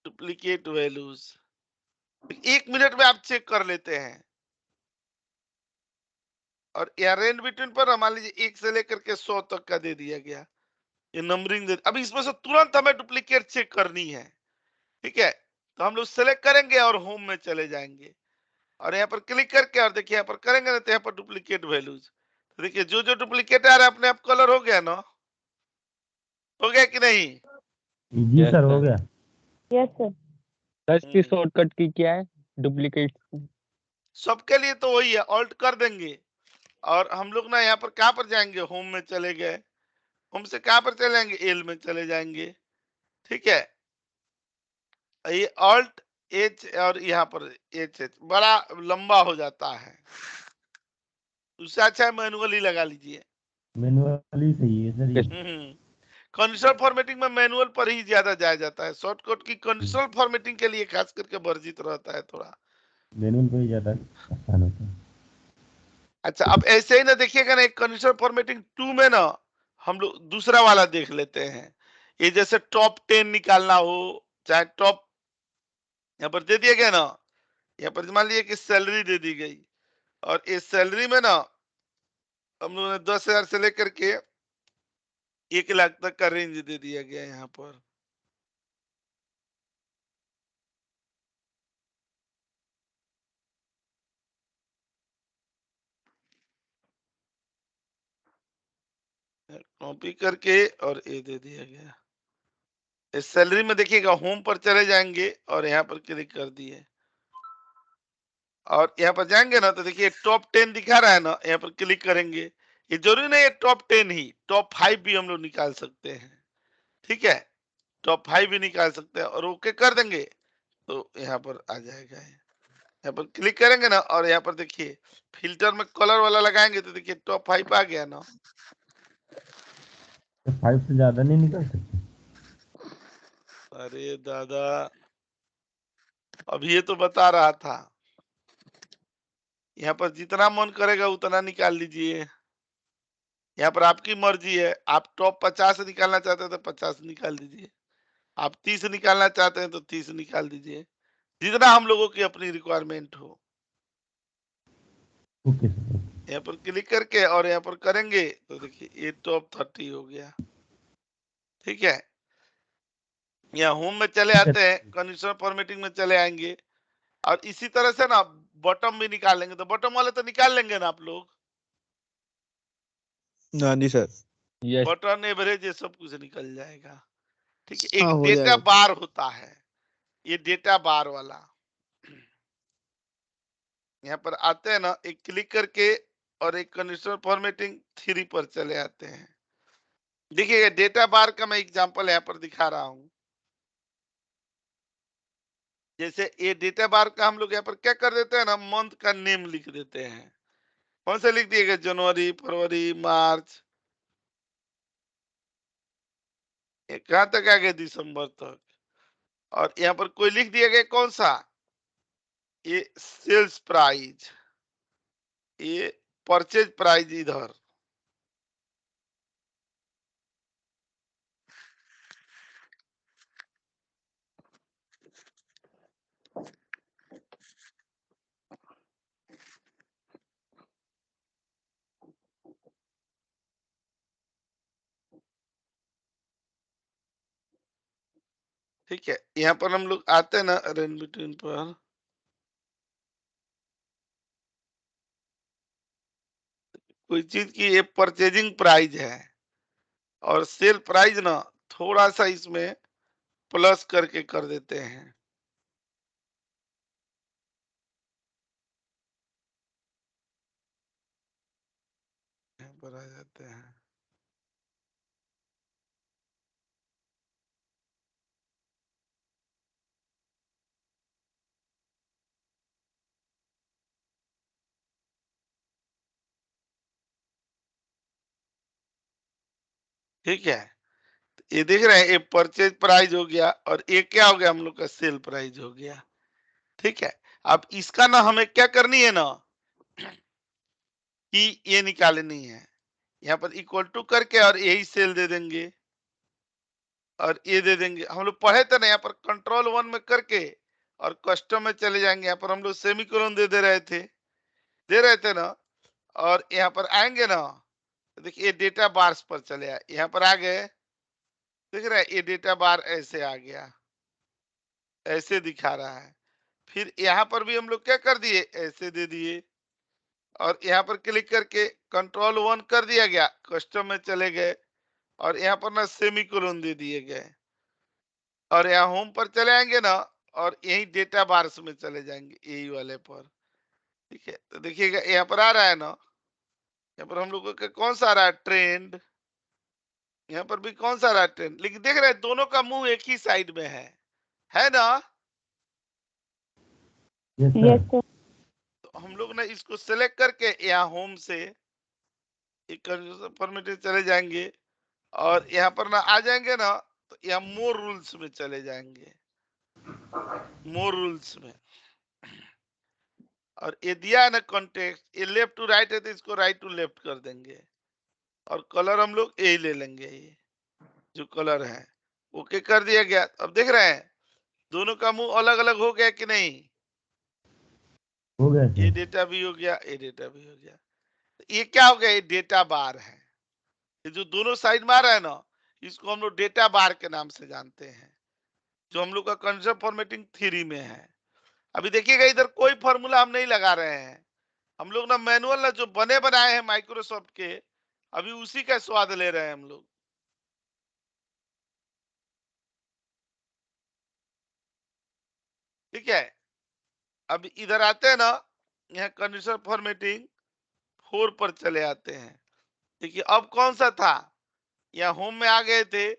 डुप्लीकेट वैल्यूज। 1 मिनट में आप चेक कर लेते हैं। और रेंज बिटवीन पर मान लीजिए 1 से लेकर के 100 तक का दे दिया गया, ये नंबरिंग दे। अब इसमें से तुरंत हमें डुप्लीकेट चेक करनी है। ठीक है, तो हम लोग सेलेक्ट करेंगे और होम में चले जाएंगे और यहाँ पर क्लिक करके और देखिए यहाँ पर करेंगे ना तो यहाँ पर डुप्लीकेट वैल्यूज, तो देखिए जो जो डुप्लीकेट आ रहा है अपने आप कलर हो गया ना, हो गया कि नहीं। जी Yes, सर हो sir. गया। Yes, sir. सर इसकी शॉर्टकट की क्या है, डुप्लीकेट? सबके लिए तो वही है, ऑल्ट कर देंगे और हम लोग ना यहाँ पर कहाँ पर जाएंगे, होम में चले गए, होम से कहाँ पर चले जाएंगे, एल में चले जाएंगे। ठीक है, ये ऑल्ट एच और यहाँ पर एच एच बड़ा लंबा हो जाता है, उससे अच्छा है मैनुअली लगा लीजिए। मैनुअली सही है सर ये। कंडीशनल फॉर्मेटिंग में मैनुअल पर ही ज्यादा जाया जाता है, शॉर्टकट की कंडीशनल फॉर्मेटिंग के लिए खास करके वर्जित रहता है थोड़ा। मैनुअल पे ही ज्यादा आसान होता है। अच्छा, अब ऐसे ही ना देखिएगा ना, एक कंडीशनल फॉर्मेटिंग 2 में ना हम लोग दूसरा वाला देख लेते हैं। ये जैसे टॉप 10 निकालना हो, चाहे टॉप, यहाँ पर दे दिया गया ना, यहाँ पर मान लीजिए कि सैलरी दे दी गई, और इस सैलरी में ना हम लोगों ने 10,000 से लेकर के 1 लाख तक का रेंज दे दिया गया यहाँ पर। कॉपी करके और ये दे दिया गया। इस सैलरी में देखिएगा, होम पर चले जाएंगे और यहाँ पर क्लिक कर दिए, और यहाँ पर जाएंगे ना तो देखिए टॉप 10 दिखा रहा है ना, यहाँ पर क्लिक करेंगे। ये जरूरी नहीं है टॉप 10 ही, टॉप 5 भी हम लोग निकाल सकते हैं। ठीक है, टॉप 5 भी निकाल सकते हैं, और ओके कर देंगे तो यहाँ पर आ जाएगा। यहाँ पर क्लिक करेंगे ना, और यहाँ पर देखिए फिल्टर में कलर वाला लगाएंगे तो देखिए टॉप 5 आ गया ना। तो 5 से ज्यादा नहीं निकाल सकते? अरे दादा, अब ये तो बता रहा था, यहाँ पर जितना मन करेगा उतना निकाल लीजिए। यहाँ पर आपकी मर्जी है, आप टॉप 50 निकालना चाहते हैं तो 50 निकाल दीजिए, आप 30 निकालना चाहते हैं तो 30 निकाल दीजिए, जितना हम लोगों की अपनी रिक्वायरमेंट हो। Okay sir. यहाँ पर क्लिक करके और यहाँ पर करेंगे तो देखिए ये टॉप 30 हो गया। ठीक है, यहाँ होम में चले आते हैं, कंडीशनल फॉर्मेटिंग में चले आएंगे, और इसी तरह से ना बॉटम भी निकाल लेंगे, तो बॉटम वाले तो निकाल लेंगे ना आप लोग, हाँ जी सर। यस। बटन एवरेज ये सब कुछ निकल जाएगा। ठीक है, हाँ एक हो डेटा जाएगा। बार होता है, ये डेटा बार वाला, यहाँ पर आते हैं ना, एक क्लिक करके और एक कंडीशनल फॉर्मेटिंग 3 पर चले आते हैं। देखिए डेटा बार का मैं एग्जांपल यहाँ पर दिखा रहा हूं। जैसे ये डेटा बार का हम लोग यहाँ पर क्या कर देते हैं ना, मंथ का नेम लिख देते हैं। कौन सा लिख दिएगा, जनवरी, फरवरी, मार्च, कहां तक आ गए, दिसंबर तक। और यहाँ पर कोई लिख दिया गया कौन सा, ये सेल्स प्राइस, ये परचेज प्राइस इधर। ठीक है, यहाँ पर हम लोग आते हैं ना रेन बिटवीन पर, कोई चीज की ये परचेजिंग प्राइस है, और सेल प्राइस ना थोड़ा सा इसमें प्लस करके कर देते हैं, यहाँ पर आ जाते हैं। ठीक है, ये देख रहे हैं, ये परचेज प्राइस हो गया, और ये क्या हो गया हम लोग का, सेल प्राइस हो गया। ठीक है, अब इसका ना हमें क्या करनी है ना, कि ये निकालनी है, यहाँ पर इक्वल टू करके और यही सेल दे देंगे, और ये दे देंगे। हम लोग पढ़े थे ना, यहाँ पर कंट्रोल 1 में करके और कस्टम में चले जाएंगे, यहाँ पर हम लोग सेमीकोलन दे रहे थे ना, और यहाँ पर आएंगे ना तो देखिए ये डेटा बार्स पर चले आए, यहाँ पर आ गए, देख रहे हैं ये डेटा बार ऐसे आ गया, ऐसे दिखा रहा है। फिर यहाँ पर भी हम लोग क्या कर दिए, ऐसे दे दिए, और यहाँ पर क्लिक करके कंट्रोल 1 कर दिया गया, कस्टम में चले गए, और यहाँ पर ना सेमीकोलन दे दिए गए, और यहाँ होम पर चले आएंगे ना, और यही डेटा बार्स में चले जाएंगे, यही वाले पर। ठीक है, तो देखिएगा यहाँ पर आ रहा है ना, यहाँ पर हम लोगों का कौन सा आ रहा है ट्रेंड, यहाँ पर भी कौन सा आ रहा है ट्रेंड, लेकिन देख रहे हैं दोनों का मुंह एक ही साइड में है ना। Yes Yes, sir. sir. तो हम लोग ना इसको सेलेक्ट करके यहाँ होम से एक फॉर्मेट चले जाएंगे और यहाँ पर ना आ जाएंगे ना, तो यहाँ मोर रूल्स में चले जाएंगे, मोर रूल्स में। और ये दिया है ना कॉन्टेक्स्ट, ये लेफ्ट टू राइट है तो इसको राइट टू लेफ्ट कर देंगे और कलर हम लोग यही ले लेंगे, ये जो कलर है ओके कर दिया गया। अब देख रहे हैं दोनों का मुंह अलग अलग हो गया कि नहीं, हो गया ये सर। डेटा भी हो गया, ये डेटा भी हो गया। ये क्या हो गया, ये डेटा बार है, ये जो दोनों साइड में आ रहा है ना, इसको हम लोग डेटा बार के नाम से जानते हैं, जो हम लोग का कंसेप्ट फॉर्मेटिंग थ्योरी में है। अभी देखिएगा इधर कोई फॉर्मूला हम नहीं लगा रहे हैं, हम लोग ना मैनुअल ना जो बने बनाए हैं माइक्रोसॉफ्ट के, अभी उसी का स्वाद ले रहे हैं हम लोग। ठीक है, अब इधर आते हैं ना, यहाँ कंडीशनल फॉर्मेटिंग 4 पर चले आते हैं। देखिए अब कौन सा था, यहाँ होम में आ गए थे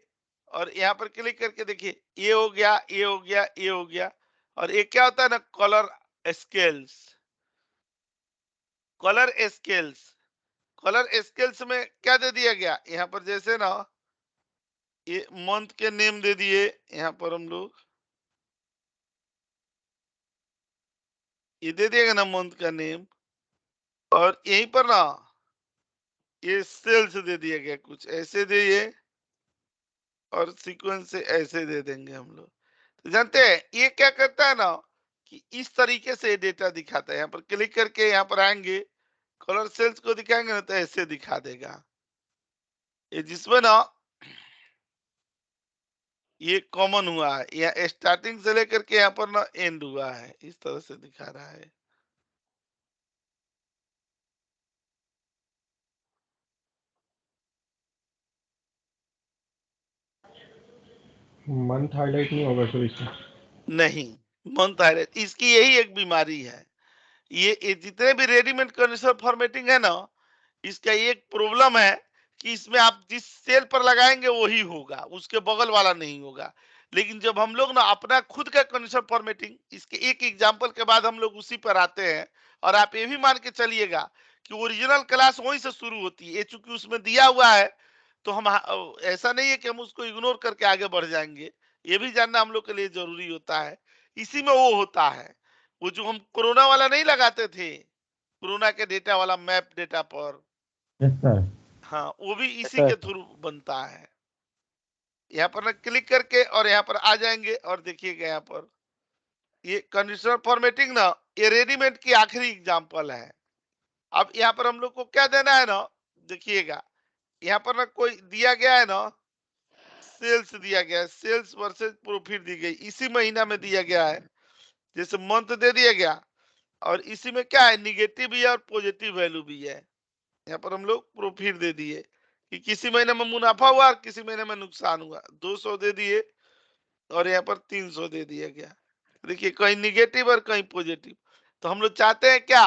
और यहाँ पर क्लिक करके देखिए ये हो गया, ये हो गया, ये हो गया। और ये क्या होता है ना, colour scales, colour scales, colour scales में क्या दे दिया गया, यहाँ पर जैसे ना ये मंथ के नेम दे दिए, यहाँ पर हम लोग ये दे दिएगा ना मंथ का नेम, और यहीं पर ना ये सेल्स दे दिया गया, कुछ ऐसे दिए और सीक्वेंस से ऐसे दे देंगे हम लोग। तो जानते हैं ये क्या करता है ना, कि इस तरीके से डेटा दिखाता है। यहाँ पर क्लिक करके यहाँ पर आएंगे, कलर सेल्स को दिखाएंगे ना तो ऐसे दिखा देगा, ये जिसमें ना ये कॉमन हुआ है, यहाँ स्टार्टिंग से लेकर के यहाँ पर ना एंड हुआ है, इस तरह से दिखा रहा है। मंथ हाईलाइट नहीं होगा सर इससे? नहीं, मंथ हाईलाइट इसकी यही एक बीमारी है। ये जितने भी रेडीमेड कंडीशनल फॉर्मेटिंग है ना, इसका एक प्रॉब्लम है कि इसमें आप जिस सेल पर लगाएंगे वही होगा, उसके बगल वाला नहीं होगा। लेकिन जब हम लोग ना अपना खुद का कंडीशनल फॉर्मेटिंग, इसके एक एग्जांपल के बाद हम लोग उसी पर आते हैं, और आप ये भी मान के चलिएगा कि ओरिजिनल क्लास वहीं से शुरू होती है, ये चूंकि उसमें दिया हुआ है तो हम ऐसा नहीं है कि हम उसको इग्नोर करके आगे बढ़ जाएंगे, ये भी जानना हम लोग के लिए जरूरी होता है। इसी में वो होता है, वो जो हम कोरोना वाला नहीं लगाते थे, कोरोना के डेटा वाला मैप डेटा पर, यस सर। हाँ वो भी इसी सर के थ्रू बनता है। यहाँ पर ना क्लिक करके और यहाँ पर आ जाएंगे और देखिएगा यहाँ पर ये कंडीशनल फॉर्मेटिंग ना, ये रेडीमेड की आखिरी एग्जांपल है। अब यहाँ पर हम लोग को क्या देना है ना, देखिएगा यहाँ पर ना कोई दिया गया है ना, सेल्स दिया गया है, सेल्स वर्सेस प्रॉफिट दी गई, इसी महीना में दिया गया है, जैसे मंथ दे दिया गया, और इसी में क्या है निगेटिव भी है और पॉजिटिव वैल्यू भी है। यहाँ पर हम लोग प्रॉफिट दे दिए कि किसी महीने में मुनाफा हुआ और किसी महीने में नुकसान हुआ, 200 दे दिए और यहाँ पर 300 दे दिया गया। देखिए कहीं निगेटिव और कहीं पॉजिटिव, तो हम लोग चाहते हैं क्या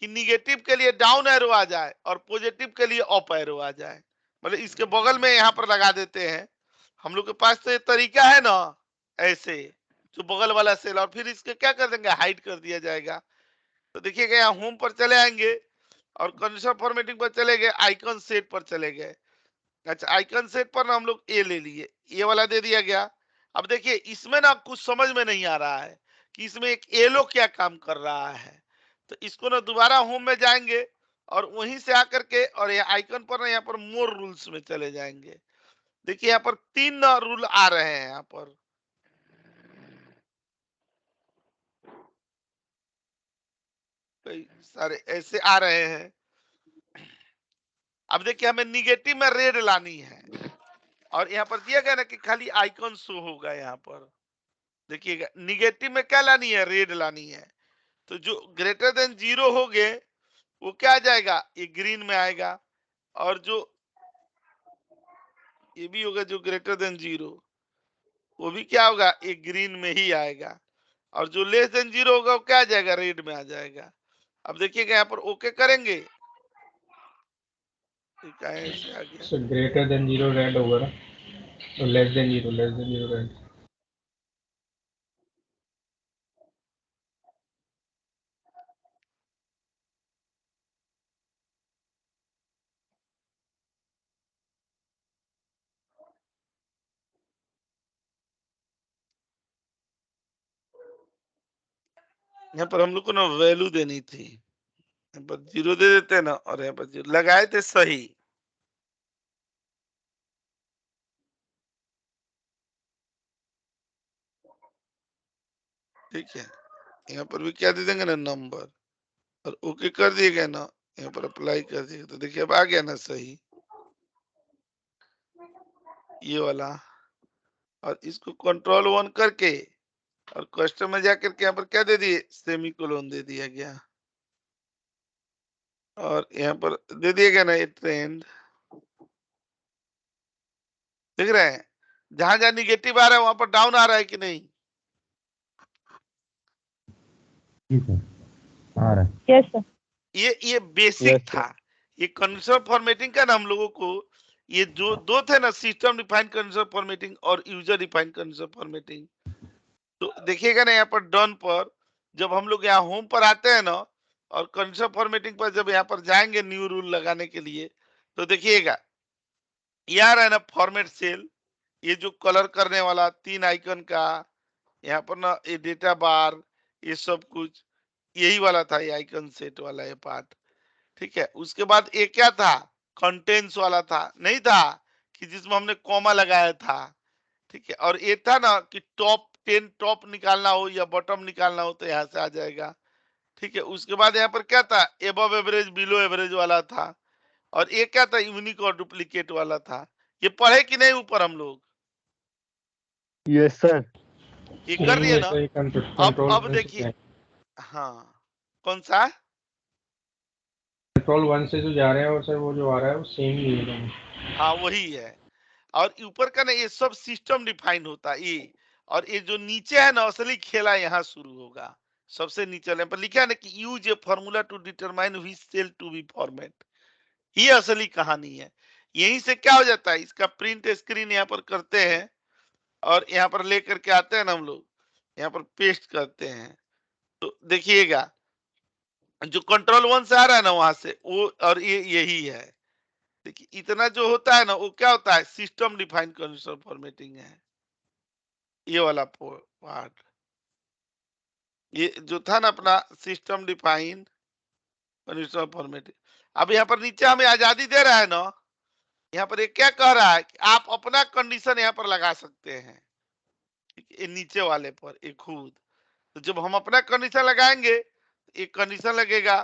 कि निगेटिव के लिए डाउन एरो आ जाए और पॉजिटिव के लिए अप एरो आ जाए, मतलब इसके बगल में यहाँ पर लगा देते हैं। हम लोग के पास तो ये तरीका है ना, ऐसे जो बगल वाला सेल, और फिर इसके क्या कर देंगे, हाइड कर दिया जाएगा। तो देखिएगा यहाँ होम पर चले आएंगे और कंडीशनल फॉर्मेटिंग पर चले गए, आइकन सेट पर चले गए। अच्छा आइकन सेट पर ना हम लोग ए ले लिए, ये वाला दे दिया गया। अब देखिए इसमें ना कुछ समझ में नहीं आ रहा है कि इसमें एक एलो क्या काम कर रहा है, तो इसको ना दोबारा होम में जाएंगे और वहीं से आकर के और यहाँ आइकन पर ना यहाँ पर मोर रूल्स में चले जाएंगे। देखिए यहाँ पर 3 रूल आ रहे हैं, यहाँ पर कई सारे ऐसे आ रहे हैं। अब देखिए हमें निगेटिव में रेड लानी है, और यहाँ पर दिया गया ना कि खाली आइकन शो होगा। यहाँ पर देखिएगा निगेटिव में क्या लानी है, रेड लानी है, तो जो ग्रेटर देन 0 हो गए वो क्या आ जाएगा, ये ग्रीन में आएगा, और जो ये भी होगा जो ग्रेटर देन 0 वो भी क्या होगा, ये ग्रीन में ही आएगा, और जो लेस देन 0 होगा वो क्या आ जाएगा, रेड में आ जाएगा। अब देखिएगा यहाँ पर ओके करेंगे ये क्या है, ऐसे आ गया। सर ग्रेटर देन 0 रेड होगा ना, तो लेस देन 0 रेड। यहाँ पर हम लोग को ना वैल्यू देनी थी, यहाँ पर 0 दे देते हैं ना, और यहाँ पर 0 लगाए थे सही। ठीक है, यहाँ पर भी क्या दे देंगे ना, नंबर, और ओके कर दिएगा ना, यहाँ पर अप्लाई कर दिएगा, तो देखिए अब आ गया ना सही, ये वाला। और इसको कंट्रोल 1 करके और कस्टम में जाकर के यहाँ पर क्या दे दिए, सेमीकोलन दे दिया गया, और यहाँ पर दे दिया गया ना ये ट्रेंड। देख रहे हैं, जहां जहां निगेटिव आ रहा है वहां पर डाउन आ रहा है कि नहीं? ठीक है, आ रहा है। Yes, sir. ये बेसिक यस था। सर। ये कंडीशनल फॉर्मेटिंग का ना हम लोगों को, ये जो दो थे ना, सिस्टम डिफाइंड कंडीशनल फॉर्मेटिंग और यूजर डिफाइंड कंडीशनल फॉर्मेटिंग, तो देखिएगा ना यहाँ पर डन पर, जब हम लोग यहाँ होम पर आते हैं ना, और कंडीशनल फॉर्मेटिंग पर जब यहाँ पर जाएंगे न्यू रूल लगाने के लिए, तो देखिएगा ये आ रहा है ना फॉर्मेट सेल, ये जो कलर करने वाला 3 आइकन का, यहाँ पर ना ये डेटा बार, ये सब कुछ यही वाला था, ये आइकन सेट वाला ये पार्ट। ठीक है, उसके बाद ये क्या था, कंटेंट्स वाला था, नहीं था कि जिसमें हमने कॉमा लगाया था। ठीक है, और ये था ना कि टॉप 10 टॉप निकालना हो या बॉटम निकालना हो तो यहाँ से आ जाएगा। ठीक है, उसके बाद यहाँ पर क्या था, एबव एवरेज बिलो एवरेज वाला था, और ये क्या था, यूनिक और डुप्लीकेट वाला था। ये पढ़े कि नहीं ऊपर हम लोग? Yes sir. ये कर सेम दिए है ना? सर, अब देखिए, हाँ, कौन सा? कंट्रोल 1 से जो जा रहे हैं, और सर वो जो आ रहा है वो सेम ही है दोनों। हाँ वही है, और ऊपर का ना ये सब सिस्टम डिफाइंड होता है ये, और ये जो नीचे है ना, असली खेला यहाँ शुरू होगा। सबसे नीचे वाले पर लिखा है ना कि use a formula to determine which cell to be format, ये असली कहानी है। यहीं से क्या हो जाता है, इसका प्रिंट स्क्रीन यहाँ पर करते हैं, और यहाँ पर लेकर के आते हैं ना हम लोग, यहाँ पर पेस्ट करते हैं, तो देखिएगा जो कंट्रोल 1 से आ रहा है ना वहां से वो, और ये यही है। देखिए इतना जो होता है ना, वो क्या होता है, सिस्टम डिफाइंड कंडीशनल फॉर्मेटिंग है, ये वाला पार्ट। ये जो था ना अपना सिस्टम डिफाइंड कंडीशनल फॉर्मेटिंग, अब यहाँ पर नीचे हमें आजादी दे रहा है ना, यहाँ पर ये क्या कह रहा है कि आप अपना कंडीशन यहाँ पर लगा सकते हैं। ठीक है, ये नीचे वाले पर एक खुद, तो जब हम अपना कंडीशन लगाएंगे, एक कंडीशन लगेगा,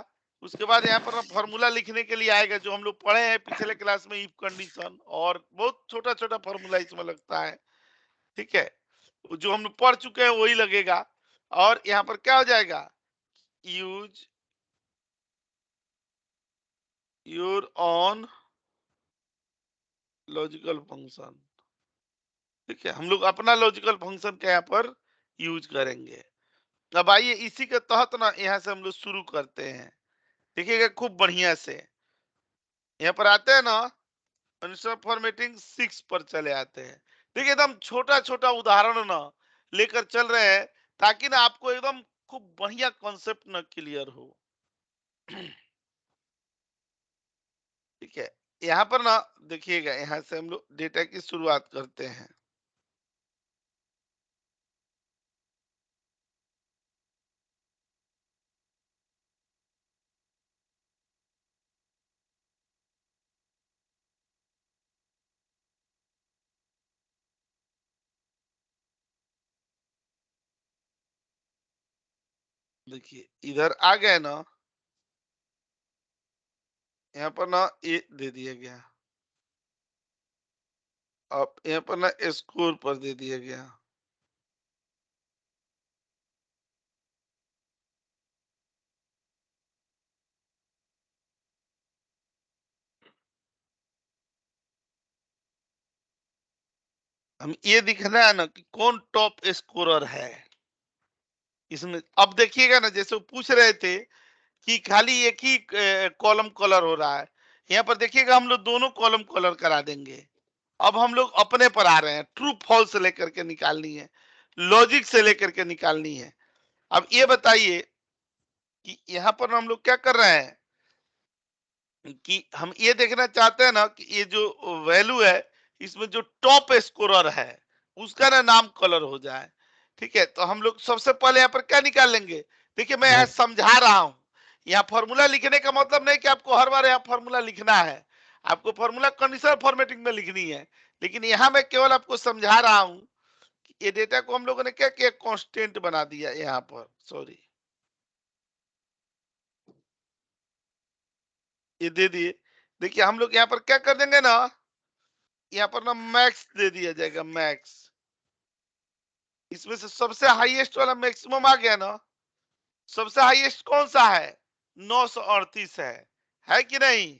उसके बाद यहाँ पर फॉर्मूला लिखने के लिए आएगा, जो हम लोग पढ़े हैं पिछले क्लास में, इफ कंडीशन, और बहुत छोटा छोटा फॉर्मूला इसमें लगता है। ठीक है, जो हम लोग पढ़ चुके हैं वही लगेगा, और यहाँ पर क्या हो जाएगा, use your on logical function. ठीक है, हम लोग अपना लॉजिकल फंक्शन का यहाँ पर यूज करेंगे। अब आइए इसी के तहत ना यहाँ से हम लोग शुरू करते हैं। देखिएगा खूब बढ़िया से, यहाँ पर आते हैं ना, कंडीशनल फॉर्मेटिंग 6 पर चले आते हैं। देखिए एकदम छोटा छोटा उदाहरण ना लेकर चल रहे हैं, ताकि ना आपको एकदम खूब बढ़िया कॉन्सेप्ट ना क्लियर हो। ठीक है, यहाँ पर ना देखिएगा, यहाँ से हम लोग डेटा की शुरुआत करते हैं। देखिए इधर आ गए ना, यहाँ पर ना ये दे दिया गया, अब यहाँ पर ना स्कोर पर दे दिया गया। हम ये दिखना है ना कि कौन टॉप स्कोरर है इसमें। अब देखिएगा ना, जैसे वो पूछ रहे थे कि खाली एक ही कॉलम कलर हो रहा है, यहाँ पर देखिएगा हम लोग दोनों कॉलम कलर करा देंगे। अब हम लोग अपने पर आ रहे हैं, ट्रू फॉल्स से लेकर के निकालनी है, लॉजिक से लेकर के निकालनी है। अब ये बताइए कि यहाँ पर हम लोग क्या कर रहे हैं कि हम ये देखना चाहते हैं ना कि ये जो वैल्यू है इसमें जो टॉप स्कोरर है उसका ना नाम कलर हो जाए। ठीक है, तो हम लोग सबसे पहले यहाँ पर क्या निकाल लेंगे। देखिए मैं यहाँ समझा रहा हूं, यहाँ फॉर्मूला लिखने का मतलब नहीं कि आपको हर बार यहाँ फॉर्मूला लिखना है, आपको फॉर्मूला कंडीशनल फॉर्मेटिंग में लिखनी है। लेकिन यहाँ मैं केवल आपको समझा रहा हूं कि ये डेटा को हम लोगों ने क्या किया, कांस्टेंट बना दिया यहाँ पर, सॉरी ये दे दिए। देखिए हम लोग यहाँ पर क्या कर देंगे ना, यहाँ पर ना मैक्स दे दिया जाएगा, मैक्स। इसमें से सबसे हाईएस्ट वाला मैक्सिमम आ गया ना, सबसे हाईएस्ट कौन सा है, 938 है कि नहीं,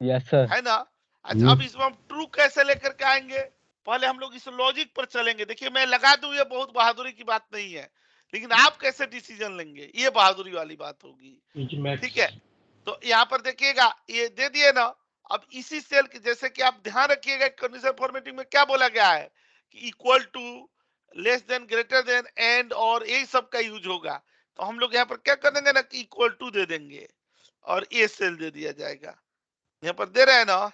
यस सर। है ना। अच्छा अब इसमें हम ट्रू कैसे लेकर के आएंगे, पहले हम लोग इस लॉजिक पर चलेंगे। देखिए मैं लगा दूं ये बहुत बहादुरी की बात नहीं है, लेकिन आप कैसे डिसीजन लेंगे ये बहादुरी वाली बात होगी। Is max. ठीक है, तो यहाँ पर देखिएगा ये दे दिए ना। अब इसी सेल के जैसे कि आप ध्यान रखिएगा कंडीशनल फॉर्मेटिंग में क्या बोला गया है कि equal to, less than, greater than, and और यही सब का यूज होगा। तो हम लोग यहाँ पर क्या कर देंगे ना कि इक्वल टू दे देंगे और ये सेल दे दिया जाएगा। यहाँ पर दे रहे हैं ना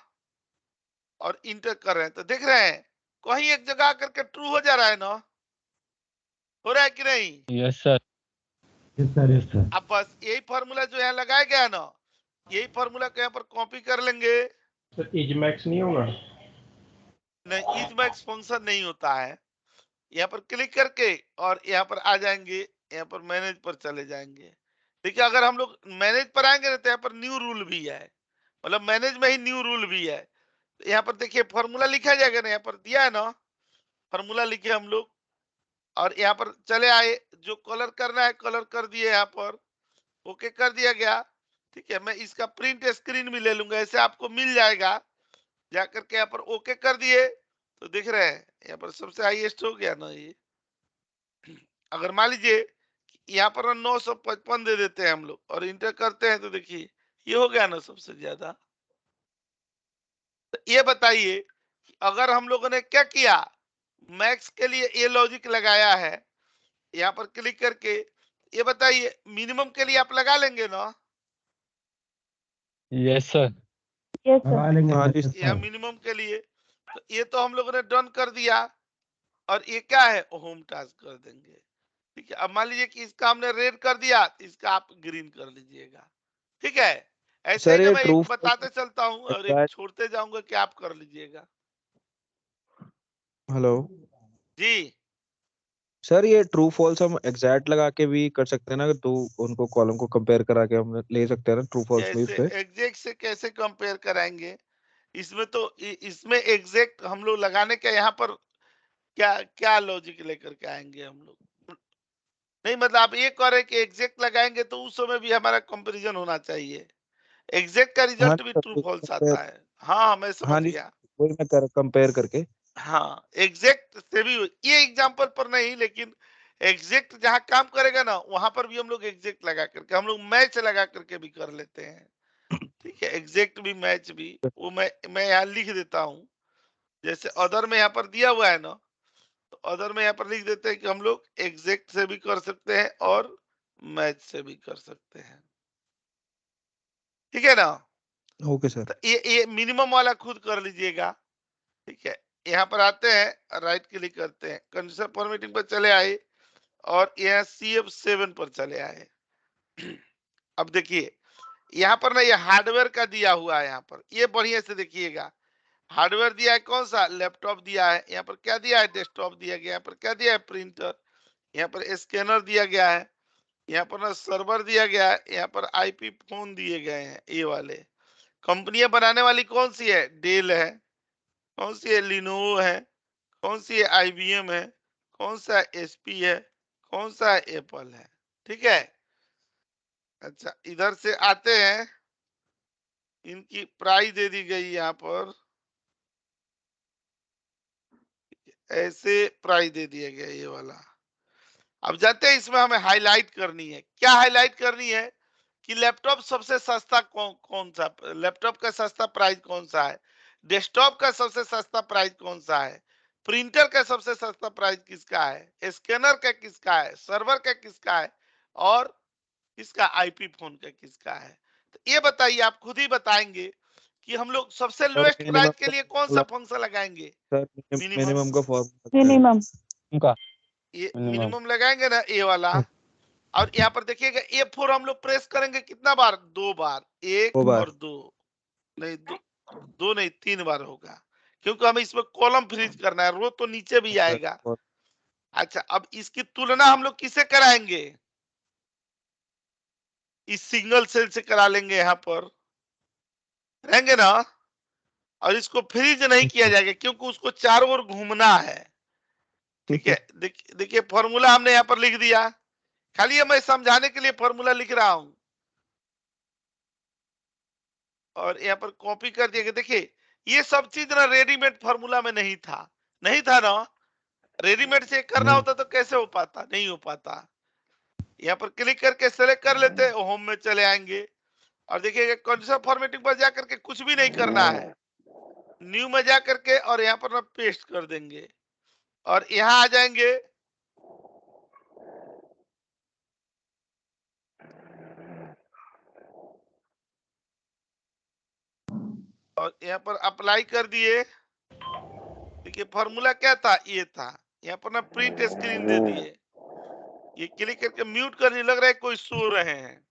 और इंटर कर रहे हैं, तो देख रहे हैं कहीं एक जगह आकर के ट्रू हो जा रहा है ना, हो रहा है कि नहीं। Yes sir. Yes sir, yes sir. अब बस यही फॉर्मूला जो यहाँ लगाया गया है ना, यही फॉर्मूला को यहाँ पर कॉपी कर लेंगे। सर इज मैक्स नहीं होगा। नहीं, इज मैक्स फंक्शन नहीं होता है। यहाँ पर क्लिक करके और यहाँ पर आ जाएंगे, यहाँ पर मैनेज पर चले जाएंगे। देखिए अगर हम लोग मैनेज पर आएंगे ना तो यहाँ पर न्यू रूल भी है, मतलब मैनेज में ही न्यू रूल भी है। तो यहाँ पर देखिए फॉर्मूला लिखा जाएगा ना, यहाँ पर दिया है ना, फॉर्मूला लिखे हम लोग और यहाँ पर चले आए, जो कलर करना है कलर कर दिए, यहाँ पर ओके कर दिया गया। ठीक है, मैं इसका प्रिंट स्क्रीन भी ले लूंगा, ऐसे आपको मिल जाएगा। जाकर के यहाँ पर ओके कर दिए तो दिख रहे हैं यहाँ पर सबसे हाईएस्ट हो गया ना ये। अगर मान लीजिए यहाँ पर 955 दे देते हैं हम लोग और इंटर करते हैं तो देखिए ये हो गया ना सबसे ज्यादा। तो ये बताइए कि अगर हम लोगों ने क्या किया, मैक्स के लिए ये लॉजिक लगाया है, यहाँ पर क्लिक करके ये बताइए मिनिमम के लिए आप लगा लेंगे ना। Yes sir. यस लगा सर। लेंगे हाँ सर, जी यस यहाँ सर। मिनिमम के लिए, तो ये तो हम लोगों ने डन कर दिया और ये क्या है, होम टास्क कर देंगे। ठीक है, अब मान लीजिए कि इसका हमने रेड कर दिया तो इसका आप ग्रीन कर लीजिएगा। ठीक है, ऐसे ही सर ना ये मैं ट्रू एक बताते चलता हूँ और एक एग्जैक्ट। छोड़ते जाऊंगा कि आप कर लीजिएगा। हेलो जी सर, ये ट्रू फॉल्स हम एग्जैक्ट लगा के भी कर सकते हैं ना, तो उनको कॉलम को कंपेयर करा के हम ले सकते हैं ना ट्रू फॉल्स में कैसे उससे। एग्जैक्ट से कैसे कंपेयर कराएंगे, इसमें तो इसमें एग्जैक्ट हम लोग लगाने के यहाँ पर क्या क्या लॉजिक लेकर के आएंगे हम लोग। नहीं मतलब आप ये कह रहे हैं कि एग्जैक्ट लगाएंगे तो उस समय भी हमारा कंपैरिजन होना चाहिए, एग्जैक्ट का हाँ रिजल्ट जी भी सर, ट्रू वही फॉल्स कंपेयर। आता है। हाँ मैं समझ हाँ जी गया। सर, वही मैं कर कंपेयर करके। हाँ एग्जैक्ट से भी, ये एग्जांपल पर नहीं लेकिन एग्जैक्ट जहां काम करेगा ना वहां पर भी हम लोग एग्जैक्ट लगा करके, हम लोग मैच लगा करके भी कर लेते हैं। ठीक है, एग्जैक्ट भी मैच भी, वो मैं यहाँ लिख देता हूँ। जैसे अदर में यहाँ पर दिया हुआ है ना, तो अदर में यहाँ पर लिख देते हैं कि हम लोग एग्जैक्ट से भी कर सकते हैं और मैच से भी कर सकते हैं। ठीक है ना, ओके सर। तो ये मिनिमम वाला खुद कर लीजिएगा। ठीक है, यहाँ पर आते हैं, राइट क्लिक करते हैं, कंडीशनल फॉर्मेटिंग पर चले आए और यहाँ CF7 पर चले आए। अब देखिए यहाँ पर ना ये हार्डवेयर का दिया हुआ है, यहाँ पर ये बढ़िया से देखिएगा। हार्डवेयर दिया है कौन सा, लैपटॉप दिया है, यहाँ पर क्या दिया है, डेस्कटॉप दिया गया, यहाँ पर क्या दिया है, प्रिंटर, यहाँ पर स्कैनर दिया गया है, यहाँ पर ना सर्वर दिया गया है, यहाँ पर IP फोन दिए गए हैं। ये वाले कंपनियां बनाने वाली कौन सी है, डेल है, कौन सी है, लिनोवो है, कौन सी है, IBM है, कौन सा HP है, कौन सा है, एप्पल है। ठीक है, अच्छा इधर से आते हैं, इनकी प्राइस दे दी गई यहाँ पर, ऐसे प्राइस दे दिया गया ये वाला। अब जानते हैं इसमें हमें हाईलाइट करनी है, क्या हाईलाइट करनी है कि लैपटॉप सबसे सस्ता कौन सा, लैपटॉप का सस्ता प्राइस कौन सा है, डेस्कटॉप का सबसे सस्ता प्राइस कौन सा है, प्रिंटर का सबसे सस्ता प्राइस किसका है, स्कैनर का किसका है, सर्वर का किसका है, और किसका आईपी फोन का किसका है। तो ये बताइए, आप खुद ही बताएंगे कि हम लोग सबसे सर लोएस्ट मिनिमम प्राइस के लिए कौन सा फंक्शन लगाएंगे। सर मिनिमम मिनिमम का फॉर्मूला मिनिमम का ये मिनिमम मिनिमम लगाएंगे ना, ए वाला। और यहाँ पर देखिएगा A4 हम लोग प्रेस करेंगे कितना बार, 2 बार, 1 2 बार और 2, नहीं 2 नहीं 3 बार होगा, क्योंकि हमें इसमें कॉलम फ्रीज करना है, रो तो नीचे भी आएगा। अच्छा, अब इसकी तुलना हम लोग किससे कराएंगे, इस सिंगल सेल से करा लेंगे, यहाँ पर रहेंगे ना। और इसको फ्रीज नहीं किया जाएगा क्योंकि उसको चारों ओर घूमना है। ठीक है, देखिए फॉर्मूला हमने यहाँ पर लिख दिया, खाली ये मैं समझाने के लिए फॉर्मूला लिख रहा हूं, और यहाँ पर कॉपी कर दिया। देखिए ये सब चीज ना रेडीमेड फॉर्मूला में नहीं था, नहीं था ना, रेडीमेड से करना होता तो कैसे हो पाता, नहीं हो पाता। यहाँ पर क्लिक करके सेलेक्ट कर लेते, होम में चले आएंगे, और देखिएगा कंडीशन फॉर्मेटिंग पर जाकर के कुछ भी नहीं करना है, न्यू में जाकर के और यहाँ पर ना पेस्ट कर देंगे, और यहाँ आ जाएंगे, और यहाँ पर अप्लाई कर दिए। देखिए फॉर्मूला क्या था, ये था, यहाँ पर ना प्रिंट स्क्रीन दे दिए, ये क्लिक करके म्यूट करने लग रहा है, कोई सो रहे हैं,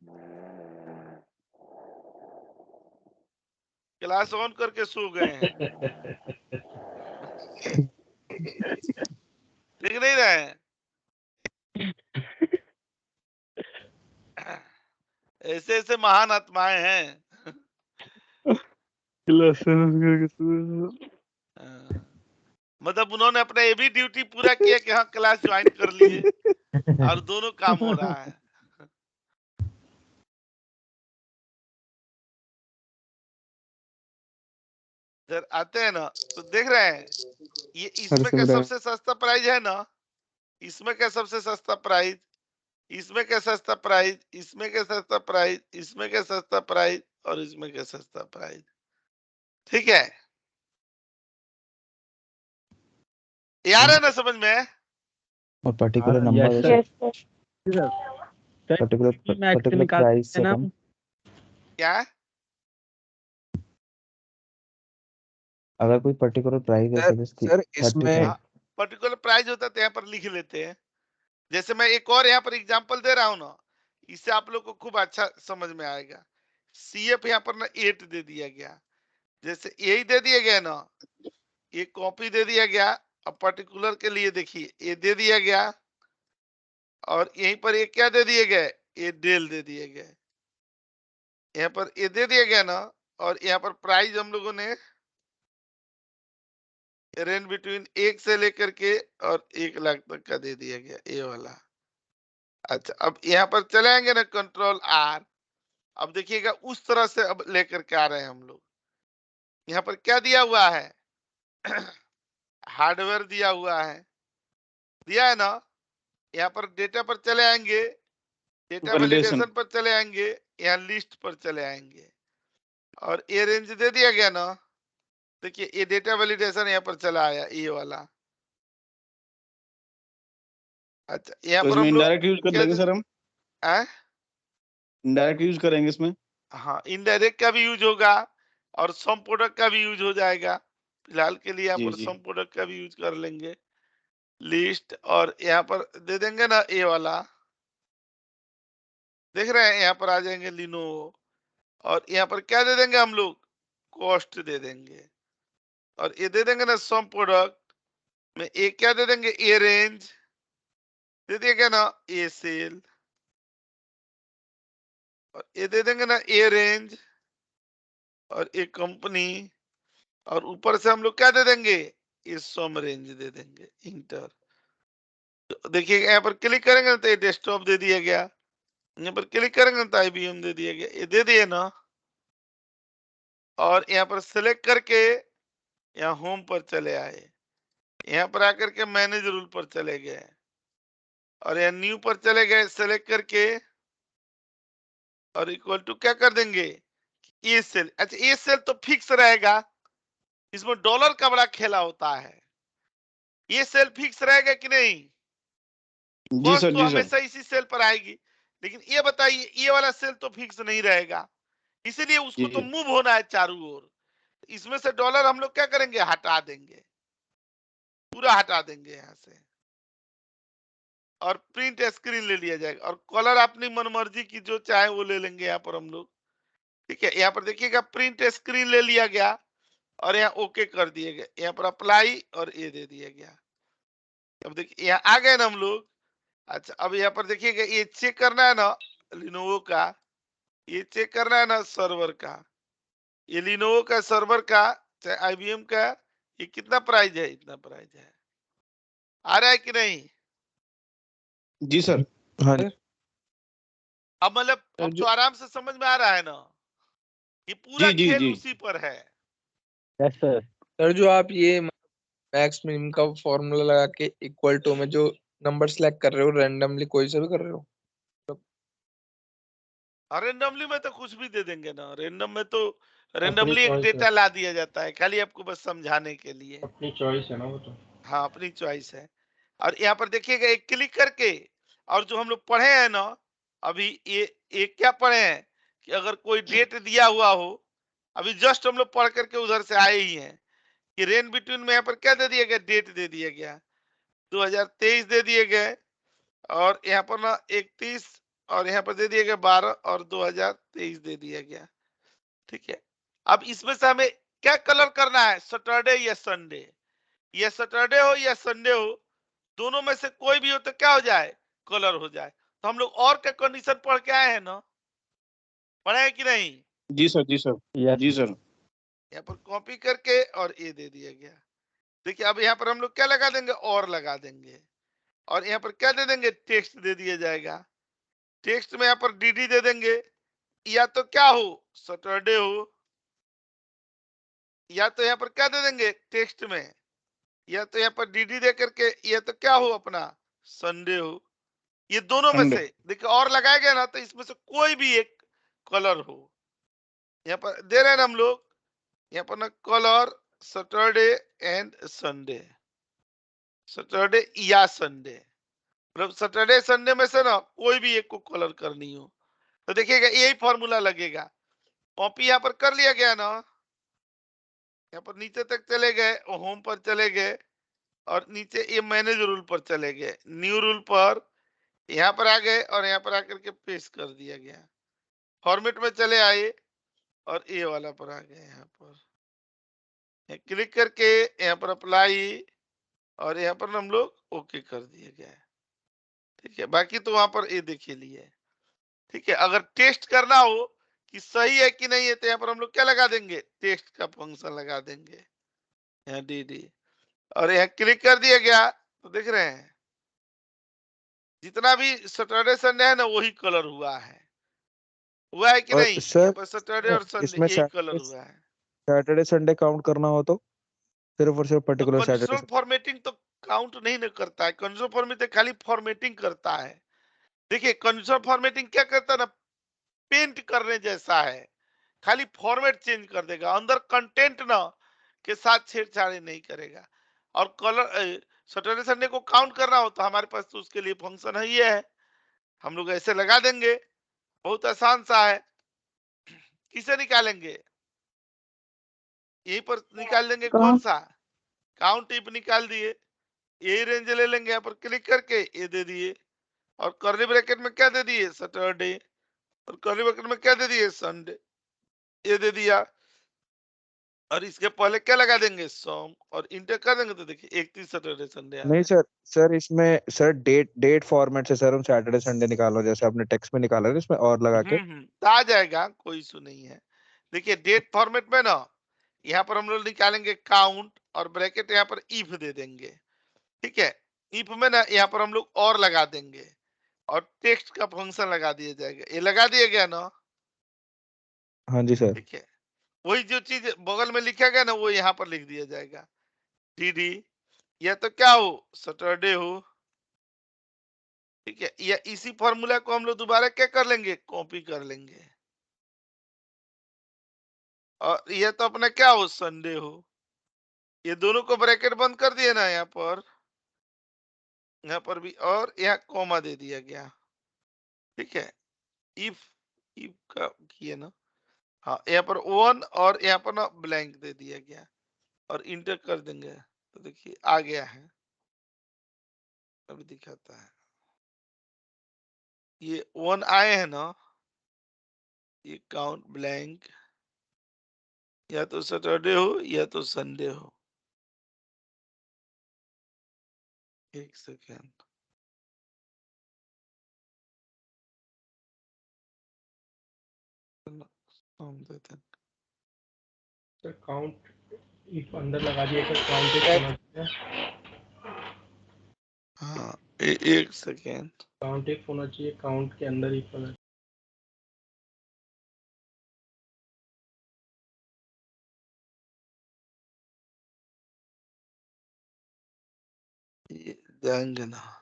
क्लास ऑन करके सो गए हैं, देख नहीं रहे हैं। ऐसे ऐसे महान आत्माएं हैं। मतलब उन्होंने अपना ये भी ड्यूटी पूरा किया कि हाँ क्लास ज्वाइन कर लिए, और दोनों काम हो रहा है। इधर आते हैं ना तो देख रहे हैं, ये इसमें का सबसे सस्ता प्राइस है ना, इसमें का सबसे सस्ता प्राइस, इसमें का सस्ता प्राइस, इसमें का सस्ता प्राइस, इसमें का सस्ता प्राइस, और इसमें का सस्ता प्राइस। ठीक है, यार है ना समझ में। और पर्टिकुलर हाँ, नंबर yes, है यस सर पर्टिकुलर प्राइस से कम क्या, अगर कोई पर्टिकुलर प्राइस है सर इसमें हाँ पर्टिकुलर प्राइस होता है तो यहाँ पर लिख लेते हैं। जैसे मैं एक और यहाँ पर एग्जांपल दे रहा हूँ ना, इससे आप लोग को खूब अच्छा समझ में आएगा। CF यहाँ पर ना 8 दे दिया गया, जैसे यही दे दिया गया ना, ये कॉपी दे दिया गया। अब पर्टिकुलर के लिए देखिए ये दे दिया गया, और यहीं पर ये क्या दे दिए गए, ये डेल दे दिए गए, यहाँ पर ये दे दिया गया ना। और यहाँ पर प्राइस हम लोगों ने रेंज बिटवीन 1 से लेकर के और 1 लाख तक का दे दिया गया, ये वाला। अच्छा, अब यहाँ पर चले आएंगे ना, कंट्रोल R। अब देखिएगा उस तरह से अब लेकर के आ रहे हैं हम लोग। यहाँ पर क्या दिया हुआ है, हार्डवेयर दिया हुआ है, दिया है ना। यहाँ पर डेटा पर चले आएंगे, डेटा वैलिडेशन पर चले आएंगे, यहाँ लिस्ट पर चले आएंगे, और ये रेंज दे दिया गया ना। देखिए ये डेटा वैलिडेशन यहाँ पर चला आया, ये वाला। अच्छा, यहाँ तो पर इसमें हम लोग इनडायरेक्ट यूज कर लेंगे सर हम, इनडायरेक्ट यूज करेंगे इसमें। हाँ इनडायरेक्ट का भी यूज होगा, और सम प्रोडक्ट का भी यूज हो जाएगा। फिलहाल के लिए यहाँ जी पर जी सम प्रोडक्ट का भी यूज कर लेंगे, लिस्ट। और यहाँ पर दे देंगे ना ये वाला, देख रहे हैं, यहाँ पर आ जाएंगे लिनोवो, और यहाँ पर क्या दे देंगे हम लोग, कॉस्ट दे देंगे। और ये दे देंगे ना सम प्रोडक्ट में, ये क्या दे देंगे, ये रेंज दे दिएगा ना, ये सेल, और ये दे देंगे ना ये रेंज, और ये कंपनी, और ऊपर से हम लोग क्या दे देंगे, ये सम रेंज दे देंगे, इंटर। तो देखिए यहाँ पर क्लिक करेंगे ना तो ये डेस्कटॉप दे दिया गया, यहाँ पर क्लिक करेंगे तो IBM दे दिया गया, ये दे दिए ना। और यहाँ पर सिलेक्ट करके यहाँ होम पर चले आए, यहाँ पर आकर के मैनेज रूल पर चले गए, और यहाँ न्यू पर चले गए, सेलेक्ट करके, और इक्वल टू क्या कर देंगे, ये सेल। अच्छा ये सेल तो फिक्स रहेगा, इसमें डॉलर का बड़ा खेला होता है। ये सेल फिक्स रहेगा कि नहीं, जी कॉस्ट सर, तो जी सर। हमेशा इसी सेल पर आएगी। लेकिन ये बताइए ये वाला सेल तो फिक्स नहीं रहेगा, इसीलिए उसको तो जी मूव होना है चारों ओर। इसमें से डॉलर हम लोग क्या करेंगे, हटा देंगे, पूरा हटा देंगे यहाँ से, और प्रिंट स्क्रीन ले लिया जाएगा। और कलर अपनी मनमर्जी की जो चाहे वो ले लेंगे यहाँ पर हम लोग। ठीक है, यहाँ पर देखिएगा प्रिंट स्क्रीन ले लिया गया और यहाँ ओके कर दिए गए, यहाँ पर अप्लाई और ये दे दिया गया। अब देखिए यहाँ आ गए ना हम लोग। अच्छा अब यहाँ पर देखिएगा ये चेक करना है ना लिनोवो का, ये चेक करना है ना सर्वर का, ये लिनोवो का सर्वर का चाहे आईबीएम का, ये कितना प्राइस है, इतना प्राइस है। आ रहा है कि नहीं, जी सर। हाँ जी अब मतलब सर अब तो जो आराम से समझ में आ रहा है ना, ये पूरा जी जी खेल जी उसी पर है। Yes sir. सर जो आप ये मैक्स मिनिमम का फॉर्मूला लगा के इक्वल टू में जो नंबर सेलेक्ट कर रहे हो, रैंडमली कोई सा भी कर रहे हो? रेंडमली में तो कुछ भी दे देंगे ना, रेंडम में तो अपनी रेंडमली एक चॉइस है, डेटा ला दिया जाता है, खाली आपको बस समझाने के लिए। अपनी चॉइस है ना वो तो। हाँ अपनी चॉइस है। और यहाँ पर देखिएगा एक क्लिक करके, और जो हम लोग पढ़े हैं ना अभी, ये क्या पढ़े हैं कि अगर कोई डेट दिया हुआ हो, अभी जस्ट हम लोग पढ़ करके उधर से आए ही हैं कि रेन बिटवीन में यहाँ पर क्या दे दिया गया, डेट दे दिया गया 2023 दे दिए गए, और यहाँ पर ना 31, और यहाँ पर दे दिया गया 12 और 2023 दे दिया गया। ठीक है, अब इसमें से हमें क्या कलर करना है, सैटरडे या संडे, या सैटरडे हो या संडे हो, दोनों में से कोई भी हो तो क्या हो जाए, कलर हो जाए। तो हम लोग और क्या कंडीशन पढ़ के आए हैं ना, पढ़े हैं कि नहीं। जी सर, जी सर, यस जी सर। यहाँ पर कॉपी करके और ये दे दिया गया। देखिए अब यहाँ पर हम लोग क्या लगा देंगे, और लगा देंगे, और यहाँ पर क्या दे देंगे, टेक्स्ट दे दिया जाएगा। टेक्स्ट में यहाँ पर डीडी दे देंगे, या तो क्या हो सैटरडे हो, या तो यहाँ पर क्या दे देंगे टेक्स्ट में, या तो यहाँ पर डीडी दे करके, या तो क्या हो अपना संडे हो। ये दोनों में संडे। से देखिए और लगाया गया ना, तो इसमें से कोई भी एक कलर हो, यहाँ पर दे रहे हैं ना हम लोग, यहाँ पर ना colour Saturday and Sunday, Saturday या संडे, मतलब सैटरडे संडे में से ना कोई भी एक को कलर करनी हो तो देखिएगा यही फॉर्मूला लगेगा। कॉपी यहाँ पर कर लिया गया ना, यहाँ पर नीचे तक चले गए, होम पर चले गए, और नीचे ये मैनेज रूल पर चले गए, न्यू रूल पर यहाँ पर आ गए, और यहाँ पर आकर के पेस्ट कर दिया गया। फॉर्मेट में चले आए और ये वाला पर आ गए, यहाँ पर क्लिक करके यहाँ पर अप्लाई, और यहाँ पर हम लोग ओके कर दिए गए। ठीक है, बाकी तो वहां पर ये देखिए लिए। ठीक है, अगर टेस्ट करना हो कि सही है कि नहीं है, तो यहाँ पर हम लोग क्या लगा देंगे, टेस्ट का फंक्शन लगा देंगे, यहाँ डी, और यहाँ क्लिक कर दिया गया तो देख रहे हैं जितना भी सैटरडे संडे है ना वही कलर हुआ है कि और नहीं, यहाँ सर पर सैटरडे और संडे इसमें यही कलर हुआ है। सैटरडे संडे काउंट करना हो तो सिर्फ और सिर्फ तो पर्टिकुलर कंडीशनल सैटरडे। फॉर्मेटिंग तो काउंट नहीं न करता है, कंडीशनल फॉर्मेटिंग खाली फॉर्मेटिंग करता है। देखिए कंडीशनल फॉर्मेटिंग क्या करता है ना, पेंट करने जैसा है, खाली फॉर्मेट चेंज कर देगा, अंदर कंटेंट ना के साथ छेड़छाड़ी नहीं करेगा। और कलर सैटरडे संडे को काउंट करना हो तो हमारे पास तो उसके लिए फंक्शन है, ये है, हम लोग ऐसे लगा देंगे, बहुत आसान सा है। किसे निकालेंगे, यहीं पर निकाल देंगे, कौन सा काउंट इफ निकाल दिए, यही रेंज ले लेंगे, यहाँ पर क्लिक करके ये दे दिए, और कर्ली ब्रैकेट में क्या दे दिए, सैटरडे, और कर्ली ब्रैकेट में क्या दे दिए, संडे, ये दे दिया, और इसके पहले क्या लगा देंगे, सोम, और इंटर कर देंगे तो देखिए 31 सैटरडे संडे आ नहीं गया। सर इसमें सर डेट फॉर्मेट से सर हम सैटरडे संडे निकालो, जैसे आपने टेक्स्ट में निकाला है इसमें और लगा के। तो आ जाएगा, कोई इशू नहीं है। देखिए डेट फॉर्मेट में ना यहाँ पर हम लोग निकालेंगे काउंट, और ब्रैकेट यहाँ पर इफ दे देंगे। ठीक है, इफ में ना यहाँ पर हम लोग और लगा देंगे, और टेक्स्ट का फंक्शन लगा दिया जाएगा, ये लगा दिया गया ना। हाँ जी सर। ठीक है, वही जो चीज बगल में लिखा गया ना वो यहाँ पर लिख दिया जाएगा, डी, या तो क्या हो सैटरडे हो, ठीक है, या इसी फॉर्मूला को हम लोग दोबारा क्या कर लेंगे, कॉपी कर लेंगे। और ये तो अपना क्या हो, संडे हो, ये दोनों को ब्रैकेट बंद कर दिए ना यहाँ पर भी, और यहाँ कॉमा दे दिया गया। ठीक है, इफ इफ का किए ना, हाँ यहाँ पर 1 और यहाँ पर ना ब्लैंक दे दिया गया और इंटर कर देंगे तो देखिए आ गया है। अभी दिखाता है, ये 1 आए हैं ना, ये काउंट ब्लैंक, या तो सैटरडे हो या तो संडे हो। एक सेकेंड, हम देते हैं। सर काउंट इफ अंदर लगा दिए तो काउंट एक होना चाहिए, हाँ एक सेकेंड, काउंट एक होना चाहिए, काउंट के अंदर इफ होना चाहिए। ये जाएंगे ना,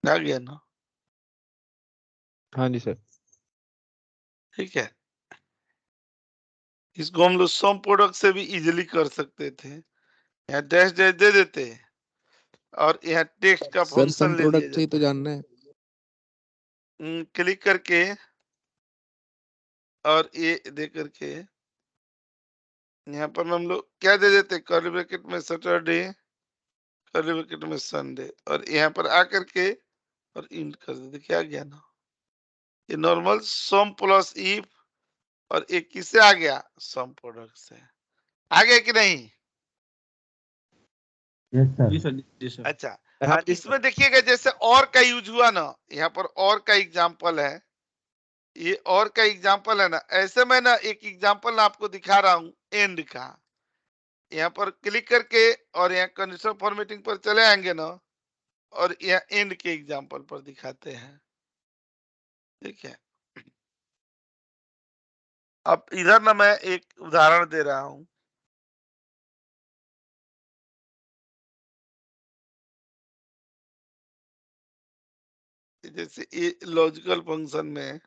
आ गया ना। हाँ जी सर। ठीक है, इसको हम लोग सम प्रोडक्ट से भी इजीली कर सकते थे। यहाँ डैश डैश दे देते और यहाँ टेक्स्ट का सर सम फंक्शन ले लिया प्रोडक्ट से ही तो जाता। जानना है। क्लिक करके और ये दे करके यहाँ पर हम लोग क्या दे देते, कर्ली ब्रैकेट में सैटरडे, कर्ली ब्रैकेट में संडे, और यहाँ पर आकर के और इंट कर देते, क्या गया ना, ये नॉर्मल सम प्लस इफ, और एक किससे आ गया, सम प्रोडक्ट से आ गया कि नहीं। Yes sir. जी सर, जी सर। अच्छा, हाँ अब जी इसमें देखिएगा जैसे और का यूज हुआ ना, यहाँ पर और का एग्जाम्पल है, ये और का एग्जाम्पल है ना, ऐसे में ना एक एग्जाम्पल आपको दिखा रहा हूं एंड का। यहाँ पर क्लिक करके और यहाँ कंडीशनल फॉर्मेटिंग पर चले आएंगे ना, और यहाँ एंड के एग्जाम्पल पर दिखाते हैं। ठीक है, अब इधर ना मैं एक उदाहरण दे रहा हूं। जैसे ये लॉजिकल फंक्शन में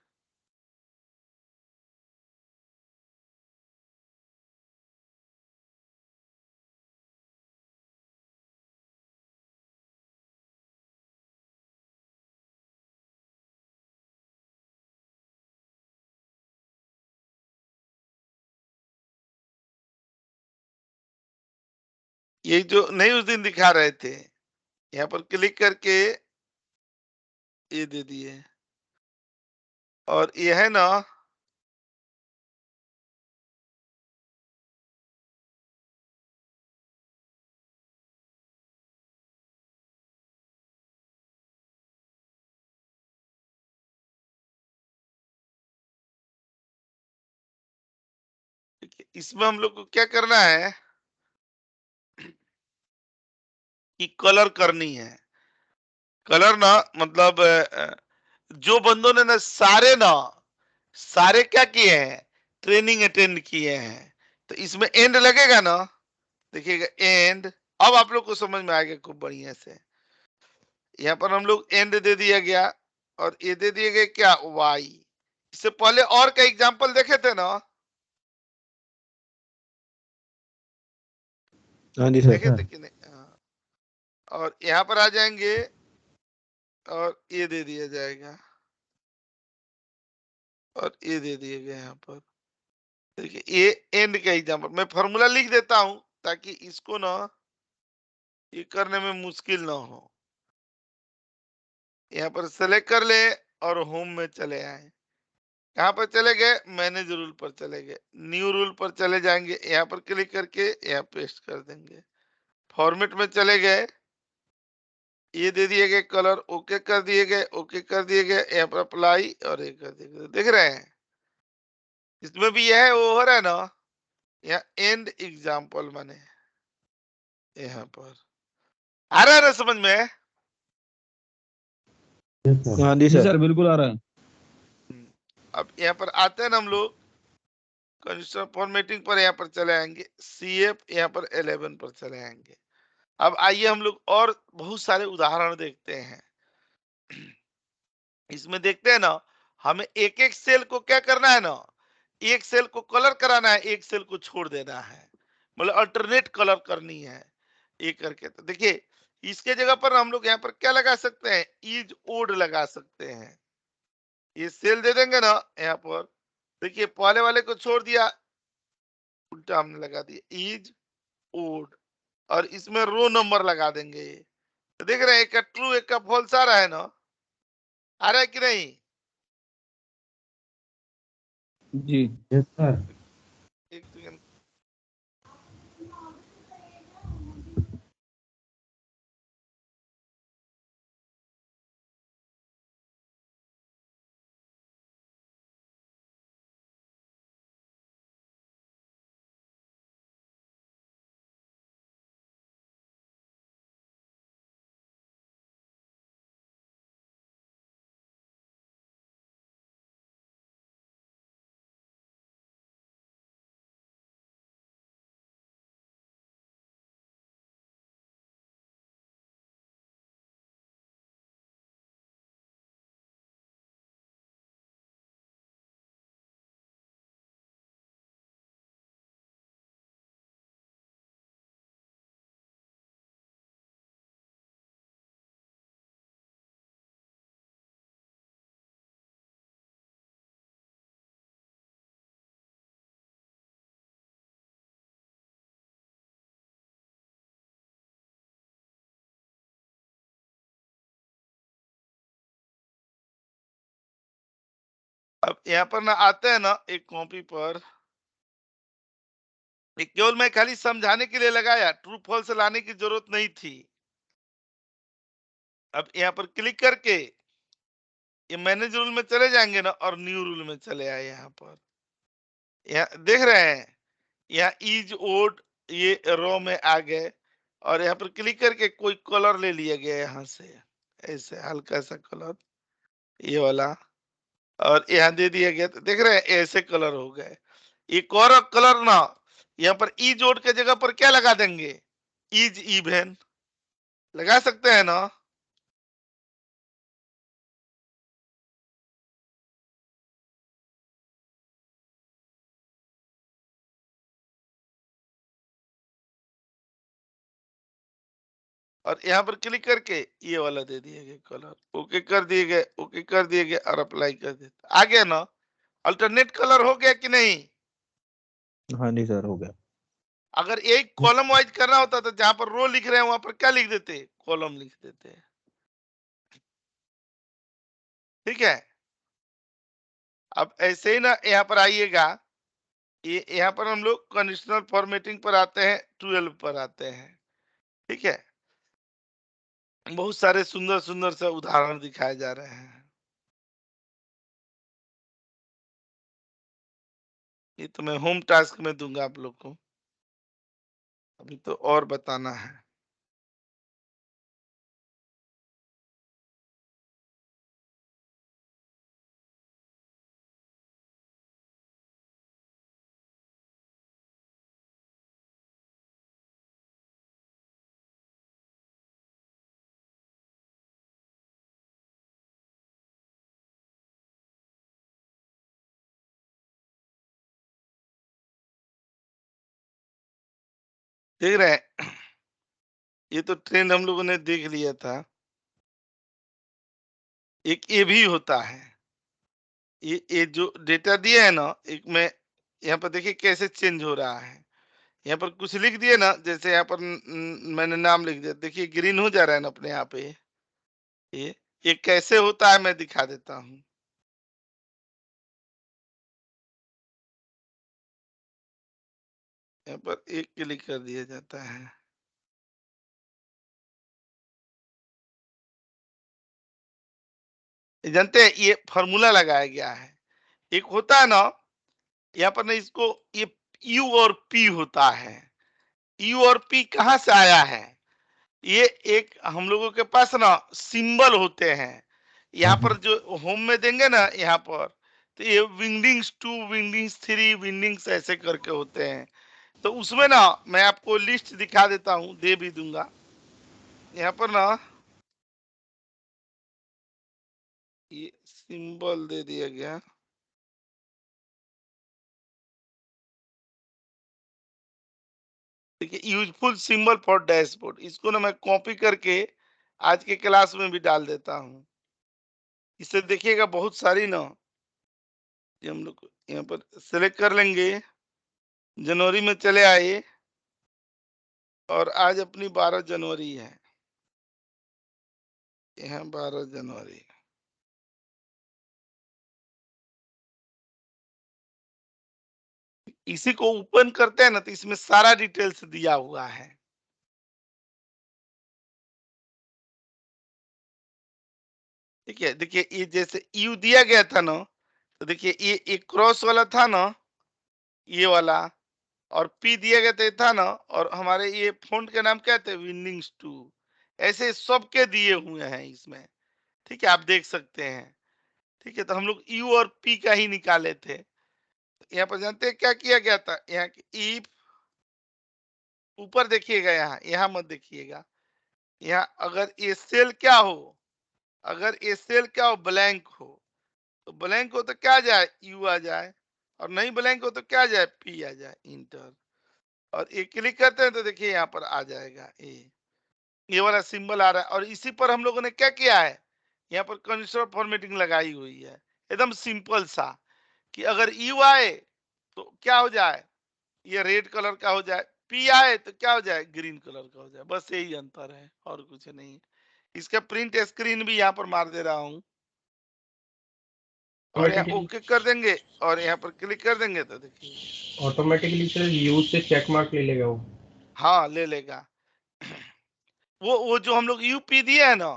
ये जो नहीं उस दिन दिखा रहे थे, यहाँ पर क्लिक करके ये दे दिए, और ये है ना, इसमें हम लोग को क्या करना है कि कलर करनी है। कलर ना मतलब जो बंदों ने ना सारे क्या किए हैं, ट्रेनिंग अटेंड किए हैं, तो इसमें एंड लगेगा ना, देखिएगा एंड। अब आप लोग को समझ में आएगा खूब बढ़िया से। यहाँ पर हम लोग एंड दे दिया गया, और ये दे दिए गए क्या, वाई। इससे पहले और का एग्जांपल देखे थे ना, हाँ जी देखे सर। थे कि नहीं, हाँ। और यहाँ पर आ जाएंगे और ये दे दिया जाएगा, और ये दे दिए गए यहाँ पर। देखिए ये एंड का एग्जांपल, मैं फॉर्मूला लिख देता हूं ताकि इसको ना ये करने में मुश्किल ना हो। यहाँ पर सेलेक्ट कर ले और होम में चले आए। कहाँ पर चले गए? मैनेज रूल पर चले गए, न्यू रूल पर चले जाएंगे, यहाँ पर क्लिक करके यहाँ पेस्ट कर देंगे। फॉर्मेट में चले गए, ये दे दिए गए कलर, ओके कर दिए गए, ओके कर दिए गए, यहाँ पर अप्लाई और ये कर दिए गए। देख रहे हैं इसमें भी यह है, वो हो रहा है ना, यहाँ एंड एग्जाम्पल बने यहाँ पर। आ रहा है ना समझ में? Yes sir. हाँ जी जी सर। सर बिल्कुल आ रहा है। अब यहाँ पर आते हैं ना हम लोग कंडीशनल फॉर्मेटिंग पर, यहाँ पर चले आएंगे, CF यहाँ पर 11 पर चले आएंगे। अब आइए हम लोग और बहुत सारे उदाहरण देखते हैं। इसमें देखते हैं ना, हमें एक एक सेल को क्या करना है ना, एक सेल को कलर कराना है, एक सेल को छोड़ देना है, मतलब अल्टरनेट कलर करनी है ये करके। तो देखिए इसके जगह पर हम लोग यहाँ पर क्या लगा सकते हैं, इज ओड लगा सकते हैं। ये सेल दे देंगे ना यहाँ पर, देखिए पहले वाले को छोड़ दिया, उल्टा हमने लगा दिया इज ओड, और इसमें रो नंबर लगा देंगे। तो देख रहे हैं एक का ट्रू एक का फॉल्स आ रहा है ना, आ रहा है कि नहीं? जी यस सर। एक सेकंड। अब यहाँ पर ना आते हैं ना एक कॉपी पर, एक केवल मैं खाली समझाने के लिए लगाया, ट्रू फॉल्स लाने की जरूरत नहीं थी। अब यहाँ पर क्लिक करके ये मैनेज रूल में चले जाएंगे ना और न्यू रूल में चले आए। यहाँ पर यहाँ देख रहे हैं, यहाँ इज ओड ये रो में आ गए, और यहाँ पर क्लिक करके कोई कलर ले लिया गया यहाँ से, ऐसे हल्का सा कलर ये वाला, और यहाँ दे दिया गया। तो देख रहे हैं ऐसे कलर हो गए। एक और कलर ना, यहाँ पर ई जोड़ के जगह पर क्या लगा देंगे, इज इवन लगा सकते हैं ना। और यहाँ पर क्लिक करके ये वाला दे दिए गए कलर, ओके कर दिए गए, ओके कर दिए गए और अप्लाई कर दिए, आ गया ना, अल्टरनेट कलर हो गया कि नहीं? हाँ जी सर, हो गया। अगर एक कॉलम वाइज करना होता तो जहां पर रो लिख रहे हैं वहां पर क्या लिख देते, कॉलम लिख देते। ठीक है, अब ऐसे ही ना यहाँ पर आइएगा, ये यहाँ पर हम लोग कंडीशनल फॉर्मेटिंग पर आते हैं, 12 पर आते हैं। ठीक है, बहुत सारे सुंदर सुंदर से उदाहरण दिखाए जा रहे हैं। ये तो मैं होम टास्क में दूंगा आप लोग को, अभी तो और बताना है। देख रहे हैं, ये तो ट्रेंड हम लोगों ने देख लिया था। एक ये भी होता है, ये जो डेटा दिया है ना, एक में यहाँ पर देखिए कैसे चेंज हो रहा है। यहाँ पर कुछ लिख दिए ना, जैसे यहाँ पर मैंने नाम लिख दिया, देखिए ग्रीन हो जा रहा है ना अपने यहाँ पे। ये कैसे होता है मैं दिखा देता हूँ। यहाँ पर एक क्लिक कर दिया जाता है। ये जानते हैं ये फॉर्मूला लगाया गया है। एक होता है ना, यहाँ पर ना इसको ये यू और पी होता है। यू और पी कहाँ से आया है? ये एक हम लोगों के पास ना सिंबल होते हैं। यहाँ पर जो होम में देंगे ना, यहाँ पर तो ये विंडिंग्स 2, विंडिंग्स 3, विंडिंग्स ऐसे करके होते हैं। तो उसमें ना मैं आपको लिस्ट दिखा देता हूँ, दे भी दूंगा। यहाँ पर ना ये सिंबल दे दिया गया। देखिए यूजफुल सिंबल फॉर डैशबोर्ड, इसको ना मैं कॉपी करके आज के क्लास में भी डाल देता हूँ। इससे देखिएगा बहुत सारी ना, ये हम लोग यहाँ पर सेलेक्ट कर लेंगे। जनवरी में चले आए और आज अपनी 12 जनवरी है। यहाँ 12 जनवरी, इसी को ओपन करते हैं ना तो इसमें सारा डिटेल्स दिया हुआ है। ठीक है, देखिए ये जैसे यू दिया गया था ना, तो देखिए ये एक क्रॉस वाला था ना, ये वाला, और पी दिया गया था ना, और हमारे ये फॉन्ट के नाम क्या थे, विंडिंग्स 2। ऐसे सबके दिए हुए हैं इसमें। ठीक है, आप देख सकते हैं। ठीक है, तो हम लोग यू और पी का ही निकाले थे। यहाँ पर जानते हैं क्या किया गया था? यहाँ इफ, ऊपर देखिएगा, यहाँ मत देखिएगा। यहाँ अगर ये सेल क्या हो, अगर ये सेल क्या हो, ब्लैंक हो, तो ब्लैंक हो तो क्या आ जाए, यू आ जाए, और नहीं ब्लैंक हो तो क्या आ जाए, पी आ जाए, इंटर। और ये क्लिक करते हैं तो देखिए यहाँ पर आ जाएगा ये वाला सिंबल आ रहा है। और इसी पर हम लोगों ने क्या किया है, यहाँ पर कंडीशनल फॉर्मेटिंग लगाई हुई है, एकदम सिंपल सा, कि अगर यू आए तो क्या हो जाए, ये रेड कलर का हो जाए, पी आए तो क्या हो जाए, ग्रीन कलर का हो जाए। बस यही अंतर है और कुछ नहीं। इसका प्रिंट स्क्रीन भी यहाँ पर मार दे रहा हूँ, और यहाँ ऑटोमेटिकली ओके कर देंगे और यहाँ पर क्लिक कर देंगे तो देखिए ऑटोमेटिकली सर यूज से चेक मार्क ले लेगा वो। हाँ ले लेगा। वो जो हम लोग यूपी दिए है ना,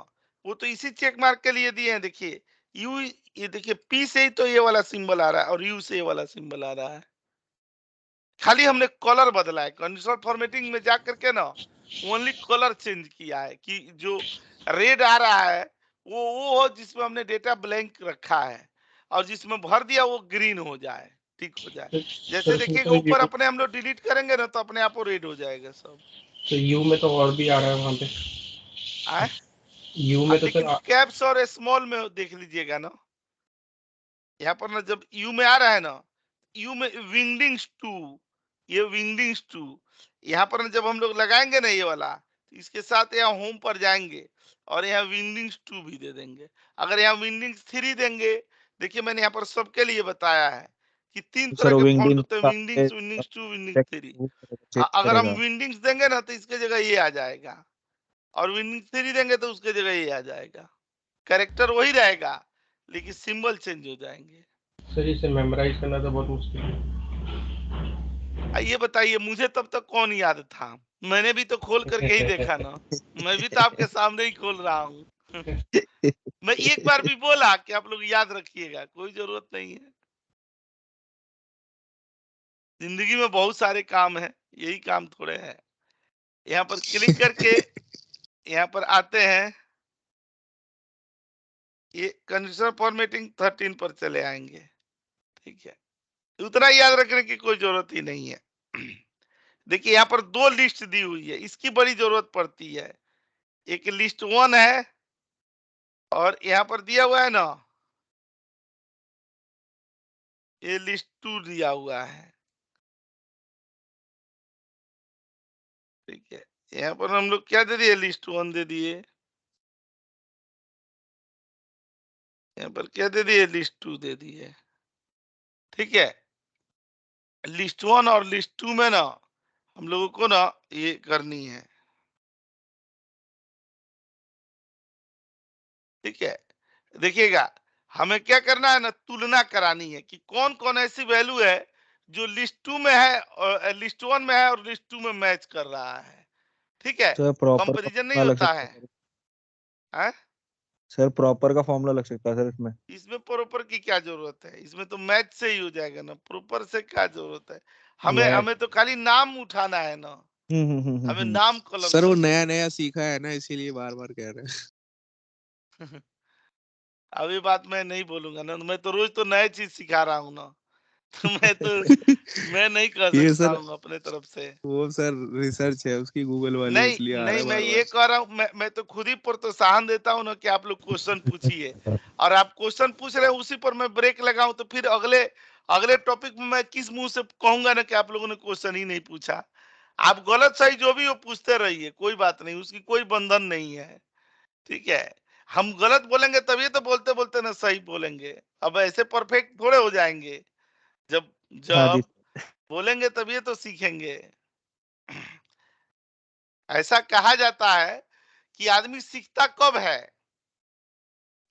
वो तो इसी चेक मार्क के लिए दिए हैं। देखिए यू, ये देखिए पी से ही तो ये वाला सिंबल आ रहा है और यू से ये वाला सिंबल आ रहा है। खाली हमने कलर बदला है, कंडीशनल फॉर्मेटिंग में जाकर के ना ओनली कलर चेंज किया है, कि जो रेड आ रहा है वो हो जिसमें हमने डेटा ब्लैंक रखा है, और जिसमें भर दिया वो ग्रीन हो जाए, ठीक हो जाए। जैसे सर उसमें देखिएगा तो ऊपर यू, अपने हम लोग डिलीट करेंगे ना तो अपने आप वो रेड हो जाएगा सब। तो यू में तो और भी आ रहा है वहां पे। आए यू में तो लेकिन सर कैप्स और स्मॉल में देख लीजिएगा ना, यहाँ पर ना जब यू में आ रहा है ना, यू में विंडिंग्स 2, ये विंडिंग्स 2, यहाँ पर ना जब हम लोग लगाएंगे ना ये वाला, तो इसके साथ यहाँ होम पर जाएंगे और यहाँ विंडिंग्स 2 भी दे देंगे। अगर यहाँ विंडिंग्स 3 देंगे, देखिए मैंने यहाँ पर सबके लिए बताया है कि 3 तरह सर के फॉन्ट विंडिंग होते हैं, विंडिंग्स, विंडिंग्स 2, विंडिंग्स 3। चेक अगर हम करेगा। विंडिंग्स देंगे ना तो इसके जगह ये आ जाएगा, और विंडिंग्स 3 देंगे तो उसके जगह ये आ जाएगा। कैरेक्टर वही रहेगा लेकिन सिंबल चेंज हो जाएंगे। सर इसे मेमोराइज करना तो बहुत मुश्किल है। ये बताइए, मुझे तब तक कौन याद था? मैंने भी तो खोल करके ही देखा ना, मैं भी तो आपके सामने ही खोल रहा हूँ। मैं एक बार भी बोला कि आप लोग याद रखिएगा, कोई जरूरत नहीं है। जिंदगी में बहुत सारे काम है, यही काम थोड़े हैं। यहाँ पर क्लिक करके यहाँ पर आते हैं, ये कंडीशनल फॉर्मेटिंग 13 पर चले आएंगे। ठीक है, उतना याद रखने की कोई जरूरत ही नहीं है। देखिए यहाँ पर 2 लिस्ट दी हुई है, इसकी बड़ी जरूरत पड़ती है। एक लिस्ट 1 है और यहाँ पर दिया हुआ है ना, ये लिस्ट 2 दिया हुआ है। ठीक है, यहाँ पर हम लोग क्या दे दिए, लिस्ट 1 दे दिए। यहाँ पर क्या दे दिए, लिस्ट 2 दे दिए। ठीक है, लिस्ट 1 और लिस्ट 2 में ना हम लोगों को ना ये करनी है। ठीक है, देखिएगा, हमें क्या करना है ना, तुलना करानी है कि कौन कौन ऐसी वैल्यू है जो लिस्ट टू में है और लिस्ट वन में है और लिस्ट टू में मैच कर रहा है। ठीक है, सर प्रॉपर का कंपैरिजन नहीं फॉर्मूला लग होता सकता है। है सर। हैं? सर प्रॉपर का फॉर्मूला लग सकता है सर इसमें। इसमें प्रॉपर की क्या जरूरत है, इसमें तो मैच से ही हो जाएगा ना, प्रॉपर से क्या जरूरत है। हमें यार हमें तो खाली नाम उठाना है ना, हमें हम्म। नाम कलर सर वो करना नया है। नया सीखा है ना, इसीलिए बार बार कह रहे हैं। अब ये बात मैं नहीं बोलूंगा ना, मैं तो रोज तो नए चीज सिखा रहा हूँ ना। तो मैं नहीं कर ये सकता सर हूँ अपने तरफ से। वो सर रिसर्च है उसकी गूगल वाली, नहीं इसलिए आ रहा नहीं, है मैं बार ये बार। कह रहा हूँ, मैं तो खुद ही प्रोत्साहन देता हूँ ना कि आप लोग क्वेश्चन पूछिए, और आप क्वेश्चन पूछ रहे हैं उसी पर मैं ब्रेक लगाऊं तो फिर अगले अगले टॉपिक में मैं किस मुंह से कहूंगा ना कि आप लोगों ने क्वेश्चन ही नहीं पूछा। आप गलत सही जो भी हो पूछते रहिए, कोई बात नहीं, उसकी कोई बंधन नहीं है। ठीक है, हम गलत बोलेंगे तभी तो बोलते बोलते ना सही बोलेंगे। अब ऐसे परफेक्ट थोड़े हो जाएंगे, जब हाँ जी। जब बोलेंगे तभी तो सीखेंगे। ऐसा कहा जाता है कि आदमी सीखता कब है,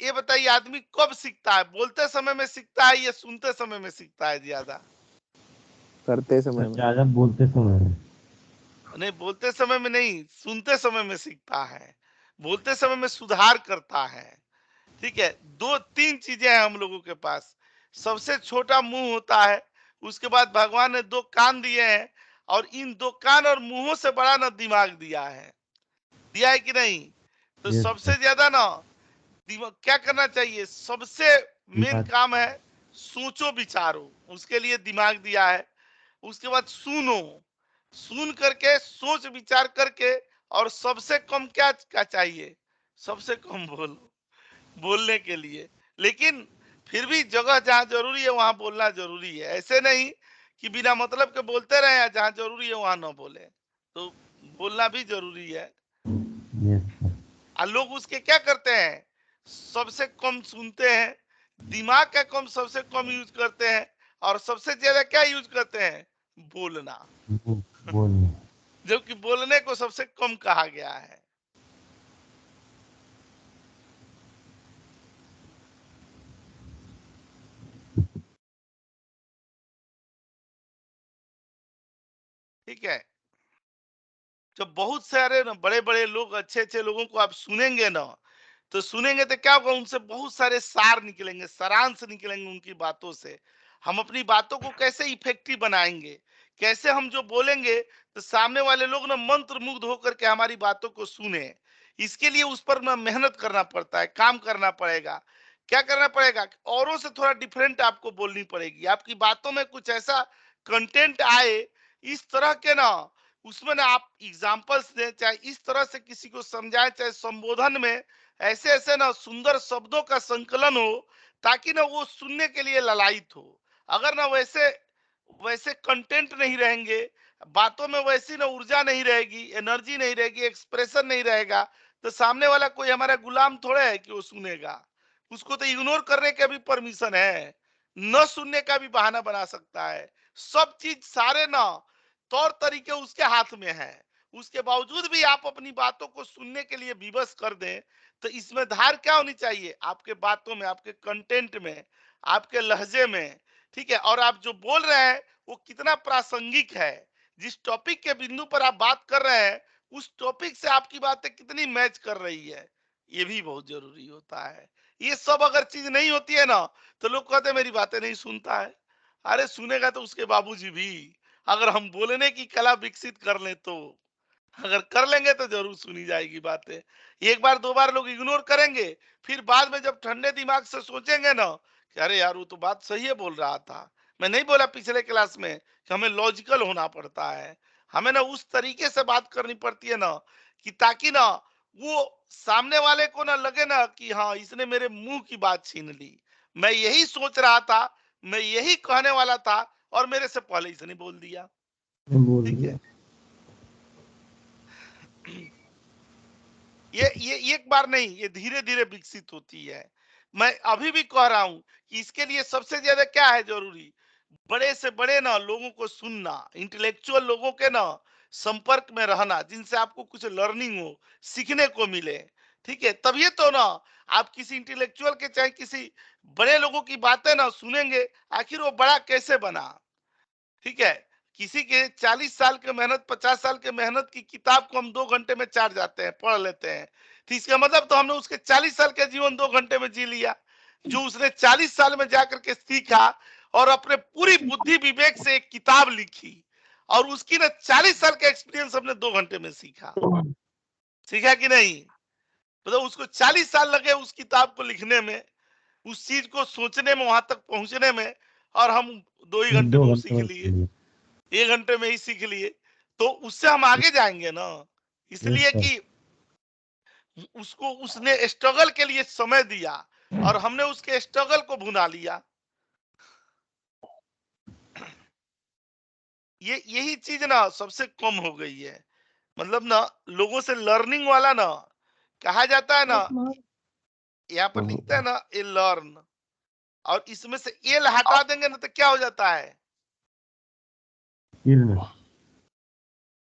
ये बताइए, आदमी कब सीखता है, बोलते समय में सीखता है या सुनते समय में सीखता है ज्यादा? करते सर समय में। ज्यादा बोलते समय में। नहीं, बोलते समय में नहीं, सुनते समय में सीखता है। बोलते समय में सुधार करता है। ठीक है, दो तीन चीजें हैं हम लोगों के पास। सबसे छोटा मुंह होता है, उसके बाद भगवान ने दो कान दिए हैं, और इन दो कान और मुंहों से बड़ा ना दिमाग दिया है। दिया है कि नहीं? तो यस सबसे सर। ज्यादा ना दिमाग क्या करना चाहिए, सबसे मेन दिमाग। काम है सोचो विचारो, उसके लिए दिमाग दिया है। उसके बाद सुनो, सुन करके सोच विचार करके, और सबसे कम क्या क्या चाहिए, सबसे कम बोलो, बोलने के लिए। लेकिन फिर भी जगह जहां जरूरी है वहां बोलना जरूरी है, ऐसे नहीं कि बिना मतलब के बोलते रहे, या जहां जरूरी है वहां ना बोले। तो बोलना भी जरूरी है। Yes sir. और लोग उसके क्या करते हैं, सबसे कम सुनते हैं, दिमाग का कम सबसे कम यूज करते हैं, और सबसे ज्यादा क्या यूज करते हैं, बोलना। बोलने। जबकि बोलने को सबसे कम कहा गया है। ठीक है, जब बहुत सारे ना बड़े बड़े लोग, अच्छे अच्छे लोगों को आप सुनेंगे ना, तो सुनेंगे तो क्या होगा, उनसे बहुत सारे सार निकलेंगे, सारांश निकलेंगे उनकी बातों से। हम अपनी बातों को कैसे इफेक्टिव बनाएंगे, कैसे हम जो बोलेंगे तो सामने वाले लोग ना मंत्र मुग्ध होकर के हमारी बातों को सुने। इसके लिए उस पर ना मेहनत करना पड़ता है, काम करना पड़ेगा। क्या करना पड़ेगा, औरों से थोड़ा डिफरेंट आपको बोलनी पड़ेगी, आपकी बातों में कुछ ऐसा कंटेंट आए, इस तरह के ना, उसमें ना आप एग्जाम्पल्स दें, चाहे इस तरह से किसी को समझाएं, चाहे संबोधन में ऐसे ऐसे ना सुंदर शब्दों का संकलन हो, ताकि ना वो सुनने के लिए ललायित हो। अगर ना वैसे वैसे कंटेंट नहीं रहेंगे, बातों में वैसी ना ऊर्जा नहीं रहेगी, एनर्जी नहीं रहेगी, एक्सप्रेशन नहीं रहेगा, तो सामने वाला कोई हमारा गुलाम थोड़ा है कि वो सुनेगा। उसको तो इग्नोर करने का भी परमिशन है, न सुनने का भी बहाना बना सकता है। सब चीज सारे ना तौर तरीके उसके हाथ में है। उसके बावजूद भी आप अपनी बातों को सुनने के लिए विवश कर दें, तो इसमें धार क्या होनी चाहिए, आपके बातों में, आपके कंटेंट में, आपके लहजे में। ठीक है, और आप जो बोल रहे हैं वो कितना प्रासंगिक है, जिस टॉपिक के बिंदु पर आप बात कर रहे हैं उस टॉपिक से आपकी बातें कितनी मैच कर रही है, ये भी बहुत जरूरी होता है। ये सब अगर चीज नहीं होती है ना, तो लोग कहते हैं मेरी बातें नहीं सुनता है। अरे सुनेगा तो उसके बाबूजी भी, अगर हम बोलने की कला विकसित कर लें तो, अगर कर लेंगे तो जरूर सुनी जाएगी बातें। एक बार दो बार लोग इग्नोर करेंगे, फिर बाद में जब ठंडे दिमाग से सोचेंगे ना कि अरे यार वो तो बात सही है बोल रहा था। मैं नहीं बोला पिछले क्लास में कि हमें लॉजिकल होना पड़ता है, हमें ना उस तरीके से बात करनी पड़ती है ना, कि ताकि ना वो सामने वाले को ना लगे ना कि हाँ इसने मेरे मुंह की बात छीन ली, मैं यही सोच रहा था, मैं यही कहने वाला था, और मेरे से पहले इसने बोल दिया। बोल ठीक दिया। है, ये एक बार नहीं, ये धीरे धीरे विकसित होती है। मैं अभी भी कह रहा हूं कि इसके लिए सबसे ज्यादा क्या है जरूरी, बड़े से बड़े ना लोगों को सुनना, इंटेलेक्चुअल लोगों के ना संपर्क में रहना, जिनसे आपको कुछ लर्निंग हो, सीखने को मिले, ठीक है, तभी तो ना आप किसी इंटेलेक्चुअल के चाहे किसी बड़े लोगों की बातें ना सुनेंगे, आखिर वो बड़ा कैसे बना, ठीक है। किसी के 40 साल के मेहनत 50 साल के मेहनत की किताब को हम 2 घंटे में चाट जाते हैं, पढ़ लेते हैं, तो इसका मतलब तो हमने उसके 40 साल का जीवन 2 घंटे में जी लिया, जो उसने 40 साल में जाकर के सीखा और अपने पूरी बुद्धि विवेक से एक किताब लिखी, और उसकी ना 40 साल का एक्सपीरियंस हमने 2 घंटे में सीखा। सीखा कि नहीं? मतलब उसको 40 साल लगे उस किताब को लिखने में, उस चीज को सोचने में, वहां तक पहुंचने में, और हम 2 ही घंटे में 2 वो घंटे सीख में लिए, लिए। 1 घंटे में ही सीख लिए। तो उससे हम आगे जाएंगे ना, यस इसलिए सर। कि उसको उसने स्ट्रगल के लिए समय दिया और हमने उसके स्ट्रगल को भुना लिया। ये यही चीज ना सबसे कम हो गई है। मतलब ना लोगों से लर्निंग वाला ना कहा जाता है ना, यहाँ पर लिखता है ना ए लर्न, और इसमें से एल हटा देंगे ना तो क्या हो जाता है? इर्न।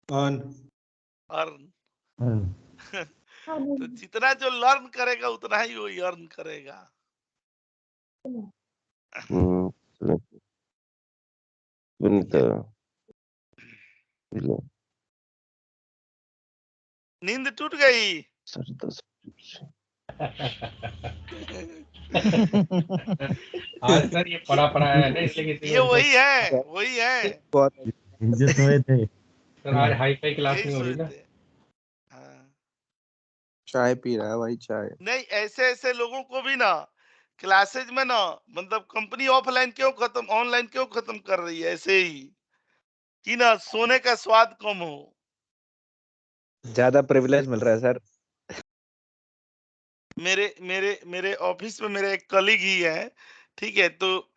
अर्न। अर्न। अर्न। तो जितना जो लर्न करेगा उतना ही वो अर्न करेगा। सुनीता नींद टूट गई। आज सर ये पढ़ा पढ़ाया है ना, इसलिए किसी ये को वही है, वही है। बहुत जो सोए थे। सर आज हाई फाई क्लास यही नहीं हो रही ना। सोचते। हाँ। चाय पी रहा है भाई, चाय। नहीं, ऐसे ऐसे लोगों को भी ना क्लासेज में ना, मतलब कंपनी ऑफलाइन क्यों खत्म, ऑनलाइन क्यों खत्म कर रही है, ऐसे ही कि ना सोने का स्वाद कम हो। ज्यादा प्रिविलेज मिल रहा है सर। मेरे मेरे मेरे ऑफिस में मेरे एक कलीग ही है, ठीक है, तो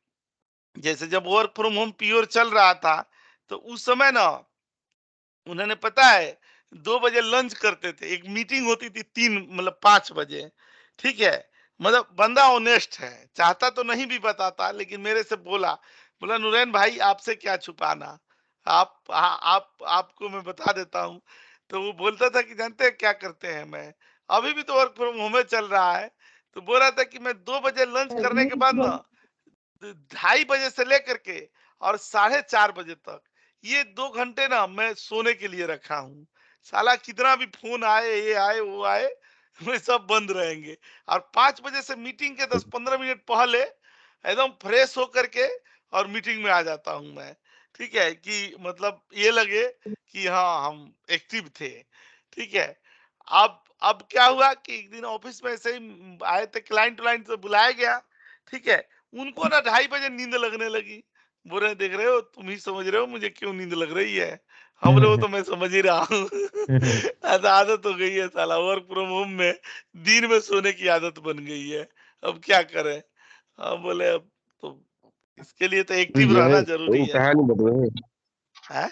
जैसे जब वर्क फ्रॉम होम प्योर चल रहा था, तो उस समय ना उन्होंने पता है 2 बजे लंच करते थे, एक मीटिंग होती थी 5 बजे, ठीक है। मतलब बंदा ऑनेस्ट है, चाहता तो नहीं भी बताता, लेकिन मेरे से बोला, बोला नुरैन भाई आपसे क्या छुपाना, आप आपको मैं बता देता हूँ। तो वो बोलता था कि जानते हैं क्या करते हैं, मैं अभी भी तो वर्क फ्रॉम होम चल रहा है, तो बोल रहा था कि मैं 2 बजे लंच करने के बाद ना 2:30 बजे से लेकर के और 4:30 बजे तक ये 2 घंटे ना मैं सोने के लिए रखा हूँ। साला कितना भी फोन आए, ये आए, वो आए, मैं सब बंद रहेंगे। और 5 बजे से मीटिंग के 10-15 मिनट पहले एकदम फ्रेश होकर के और मीटिंग में आ जाता हूँ मैं, ठीक है, कि मतलब ये लगे कि हाँ हम एक्टिव थे, ठीक है। अब क्या हुआ कि एक दिन ऑफिस में ऐसे ही आए थे, क्लाइंट व्लाइंट से बुलाया गया, ठीक है। उनको ना 2:30 बजे नींद लगने लगी। बोल रहे देख रहे हो, तुम ही समझ रहे हो मुझे क्यों नींद लग रही है। हम बोले वो तो मैं समझ ही रहा हूँ। ऐसा आदत हो गई है साला, वर्क फ्रॉम होम में दिन में सोने की आदत बन गई है। अब क्या करें। हम बोले अब तो इसके लिए तो तो एक्टिव यह रहना जरूरी वो है। कहानी बताओ। हैं?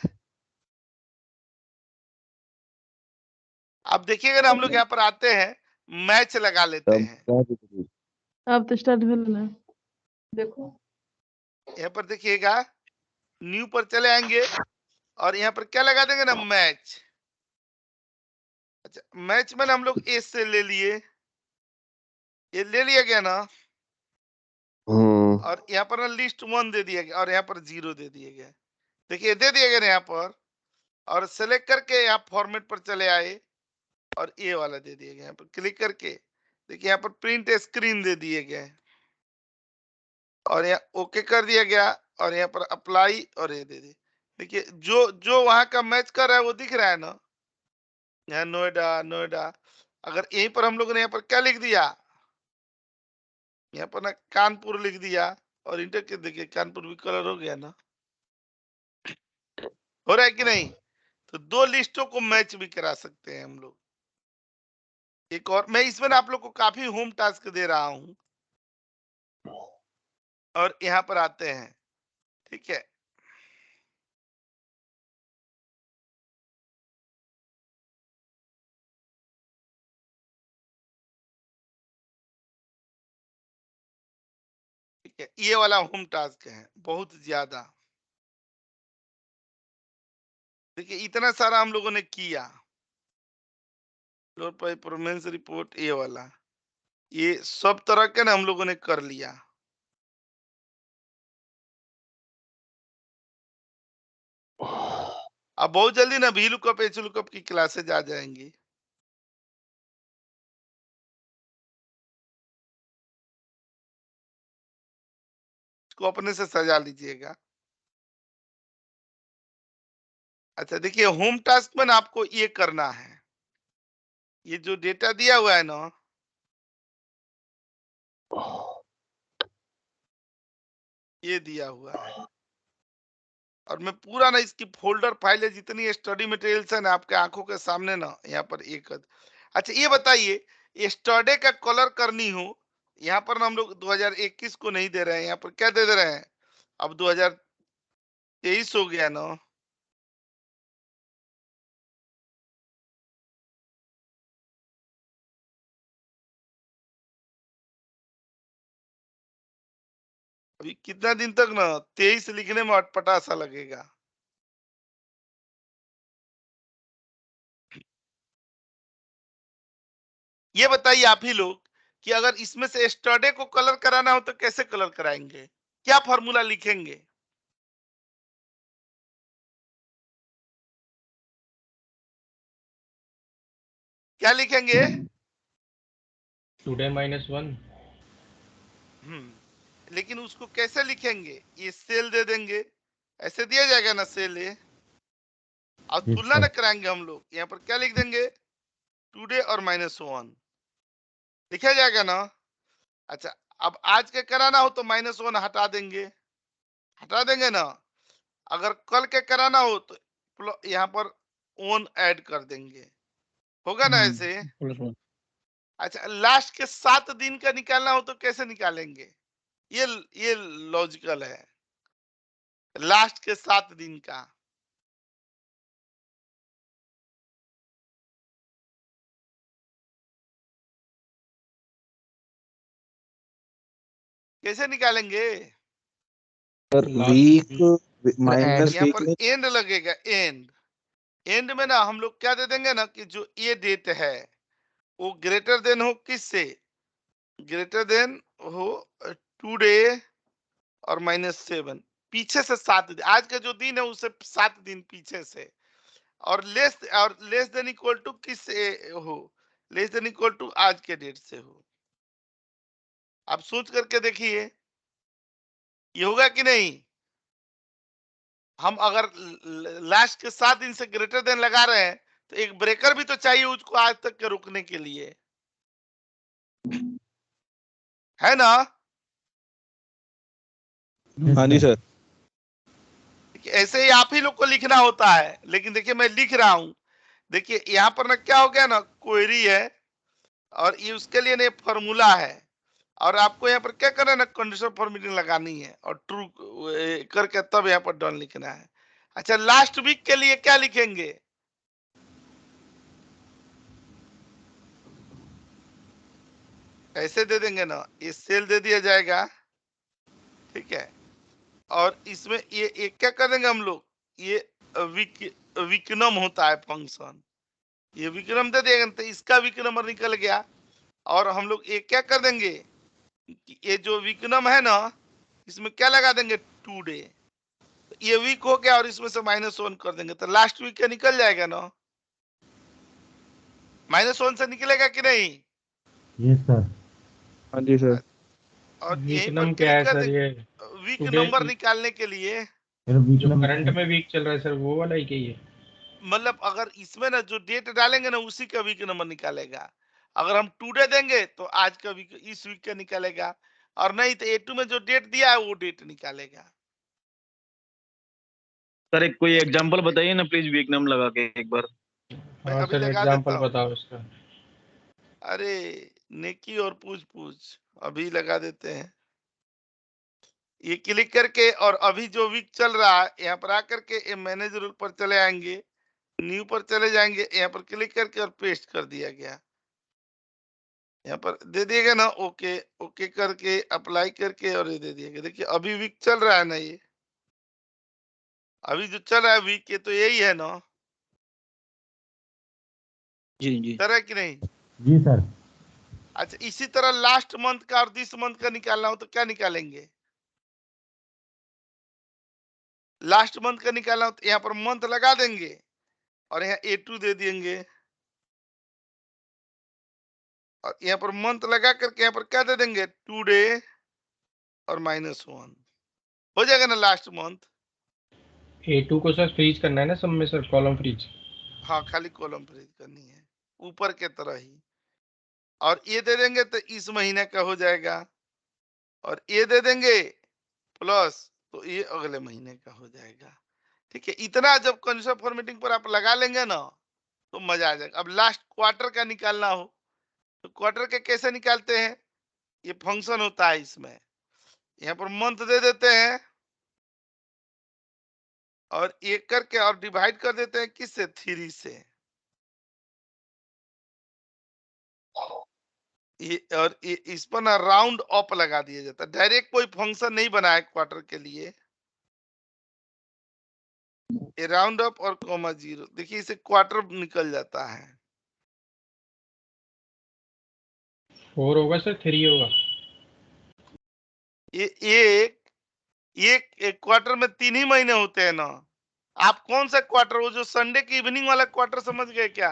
अब देखिएगा ना, हम लोग यहाँ पर आते हैं, मैच लगा लेते तब हैं। क्या दिक्कत? अब तो स्टार्ट हो ना, देखो। यहाँ पर देखिएगा, न्यू पर चले आएंगे और यहाँ पर क्या लगा देंगे ना, मैच। अच्छा, मैच में ना हम लोग ए से ले लिए, ये ले लिया गया ना, और यहाँ पर ना लिस्ट 1 दे दिया गया और यहाँ पर 0 दे दिए गए। देखिए दे दिया गया ना यहाँ पर, और सेलेक्ट करके यहाँ फॉर्मेट पर चले आए और ये वाला दे दिया गया। यहाँ पर क्लिक करके देखिए यहाँ पर प्रिंट स्क्रीन दे दिए गए और यहाँ ओके कर दिया गया, और यहाँ पर अप्लाई और ये दे दिए। देखिए जो जो वहां का मैच कर रहा है वो दिख रहा है ना, यहाँ नोएडा नोएडा। अगर यहीं पर हम लोगों ने यहाँ पर क्या लिख दिया, यहाँ पर ना कानपुर लिख दिया, और इंटर के देखिए कानपुर भी कलर हो गया ना, हो रहा है कि नहीं। तो 2 लिस्टों को मैच भी करा सकते हैं हम लोग। एक और मैं इसमें ना आप लोग को काफी होम टास्क दे रहा हूं, और यहाँ पर आते हैं, ठीक है। ठीक है, ये वाला होम टास्क है बहुत ज्यादा। देखिए इतना सारा हम लोगों ने किया, फ्लोर परफॉर्मेंस रिपोर्ट ये वाला, ये सब तरह के ना हम लोगों ने कर लिया। अब बहुत जल्दी ना VLOOKUP HLOOKUP की क्लासेज आ जाएंगी। इसको अपने से सजा लीजिएगा। अच्छा देखिए होम टास्क में ना आपको ये करना है, ये जो डेटा दिया हुआ है ना, ये दिया हुआ है, और मैं पूरा ना इसकी फोल्डर फाइल है, जितनी स्टडी मटेरियल्स है ना आपके आंखों के सामने ना यहाँ पर एक। अच्छा ये बताइए, यस्टरडे का कलर करनी हो, यहाँ पर ना हम लोग 2021 को नहीं दे रहे हैं, यहाँ पर क्या दे रहे हैं, अब 2023 हो गया ना। अभी कितना दिन तक ना 23 लिखने में अटपटा सा लगेगा। ये बताइए आप ही लोग कि अगर इसमें से यस्टरडे को कलर कराना हो तो कैसे कलर कराएंगे, क्या फॉर्मूला लिखेंगे? क्या लिखेंगे? टुडे -1। लेकिन उसको कैसे लिखेंगे? ये सेल दे देंगे, ऐसे दिया जाएगा ना सेल, ये और यस तुलना न सर। कराएंगे हम लोग, यहाँ पर क्या लिख देंगे, टुडे और -1 लिखा जाएगा ना। अच्छा अब आज के कराना हो तो -1 हटा देंगे ना। अगर कल के कराना हो तो यहाँ पर ओन ऐड कर देंगे, होगा ना ऐसे। +1। अच्छा लास्ट के 7 दिन का निकालना हो तो कैसे निकालेंगे? ये लॉजिकल है, लास्ट के 7 दिन का कैसे निकालेंगे? सर लास्ट वीक माइनस यहाँ वीक पर नहीं। एंड लगेगा, एंड में ना हम लोग क्या दे देंगे ना कि जो ये डेट है वो ग्रेटर देन हो किससे, ग्रेटर देन हो टुडे और -7, पीछे से 7 दिन, आज का जो दिन है उससे 7 दिन पीछे से, और लेस देन इक्वल टू किस से हो, लेस देन इक्वल टू आज के डेट से हो। आप सोच करके देखिए ये होगा कि नहीं। हम अगर लास्ट के 7 दिन से ग्रेटर देन लगा रहे हैं तो एक ब्रेकर भी तो चाहिए उसको आज तक के रुकने के लिए, है ना। हाँ जी सर। ऐसे ही आप ही लोग को लिखना होता है, लेकिन देखिए मैं लिख रहा हूं, देखिए यहाँ पर ना क्या हो गया ना, क्वेरी है और ये उसके लिए ना फॉर्मूला है, और आपको यहाँ पर क्या करना है ना, कंडीशन फॉर्मेटिंग लगानी है और ट्रू करके तब यहाँ पर डन लिखना है। अच्छा लास्ट वीक के लिए क्या लिखेंगे, ऐसे दे देंगे ना, ये सेल दे दिया जाएगा, ठीक है, और इसमें ये क्या कर देंगे हम लोग, ये विक विकनम होता है फंक्शन, ये विक्रम दे देंगे तो इसका विक नंबर निकल गया, और हम लोग ये क्या कर देंगे कि ये जो विकनम है ना इसमें क्या लगा देंगे, टुडे, ये वीक हो गया और इसमें से -1 कर देंगे तो लास्ट वीक का निकल जाएगा ना, -1 से निकलेगा कि नहीं। Yes sir. हाँ जी सर। और यहीं पर वीकनम क्या क्लिक है कर सर? देंगे ये वीक टुडे नंबर निकालने के लिए, फिर बीच जो में करंट में वीक चल रहा है सर, वो वाला ही क्या ये? मतलब अगर इसमें ना जो डेट डालेंगे ना उसी का वीक नंबर निकालेगा, अगर हम टुडे देंगे तो आज का वीक, इस वीक का निकालेगा, और नहीं तो A2 में जो डेट दिया है वो डेट निकालेगा। सर एक कोई एग्जांपल बताइए ना प्लीज, वीकनम लगा के एक बार। मैं हाँ अभी सर, लगा देता एग्जांपल हूँ। बताओ इसका। अरे नेकी और पूछ पूछ अभी लगा देते हैं, ये क्लिक करके, और अभी जो वीक चल रहा है यहाँ पर आकर के मैनेज रूल पर चले आएंगे, न्यू पर चले जाएंगे, यहाँ पर क्लिक करके और पेस्ट कर दिया गया, यहाँ पर दे दिएगा ना, ओके ओके करके अप्लाई करके और ये दे दिएगा। देखिए अभी वीक चल रहा है ना, ये अभी जो चल रहा है वीक के तो यही है ना, जी जी तरह कि नहीं? जी सर। अच्छा, इसी तरह लास्ट मंथ का और दिस मंथ का निकालना हो तो क्या निकालेंगे? लास्ट मंथ का निकालना हो तो यहाँ पर मंथ लगा देंगे और यहाँ A2 दे देंगे और यहाँ पर मंथ लगा करके यहाँ पर क्या दे देंगे, टुडे और -1 हो जाएगा ना लास्ट मंथ। A2 को सर फ्रीज करना है ना सब में सर, कॉलम फ्रीज। हाँ, खाली कॉलम फ्रीज करनी है ऊपर के तरह ही, और ये दे देंगे तो इस महीने का हो जाएगा, और ये दे देंगे प्लस तो ये अगले महीने का हो जाएगा। ठीक है, इतना जब कंसेप्ट फॉर्मेटिंग पर आप लगा लेंगे ना तो मजा आ जाएगा। अब लास्ट क्वार्टर का निकालना हो तो क्वार्टर के कैसे निकालते हैं, ये फंक्शन होता है इसमें, यहाँ पर मंथ दे देते हैं और एक करके और डिवाइड कर देते हैं किससे, 3 से। ये और ये इस पर ना राउंड अप लगा दिया जाता है, डायरेक्ट कोई फंक्शन नहीं बना है क्वार्टर के लिए, ये राउंड अप और कॉमा 0, देखिए इसे क्वार्टर निकल जाता है। 4 होगा सर, 3 होगा। ये एक क्वार्टर में 3 ही महीने होते हैं ना, आप कौन सा क्वार्टर, वो जो संडे की इवनिंग वाला क्वार्टर समझ गए क्या?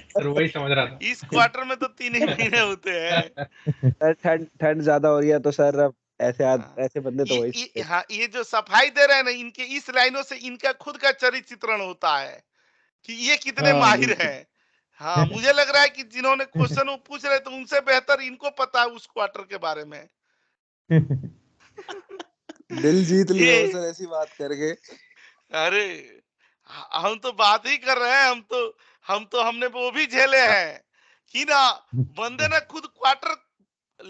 सर वही समझ रहा था। इस क्वार्टर में तो 3 ही महीने होते हैं। ठंड ठंड ज्यादा हो रही है तो सर अब ऐसे हाँ, ऐसे बंदे तो वही हाँ, ये जो सफाई दे रहे हैं ना, इनके इस लाइनों से इनका खुद का चरित्र चित्रण होता है कि ये कितने हाँ माहिर बिल्कुल। हैं। हाँ, मुझे लग रहा है कि जिन्होंने क्वेश्चन वो पूछ रहे थे उनसे बेहतर इनको पता है उस क्वार्टर के बारे में। दिल जीत लिया हो ये सर ऐसी बात करके। अरे, हम तो बात ही कर रहे हैं, हम तो हमने वो भी झेले हैं कि ना, बंदे ने खुद क्वार्टर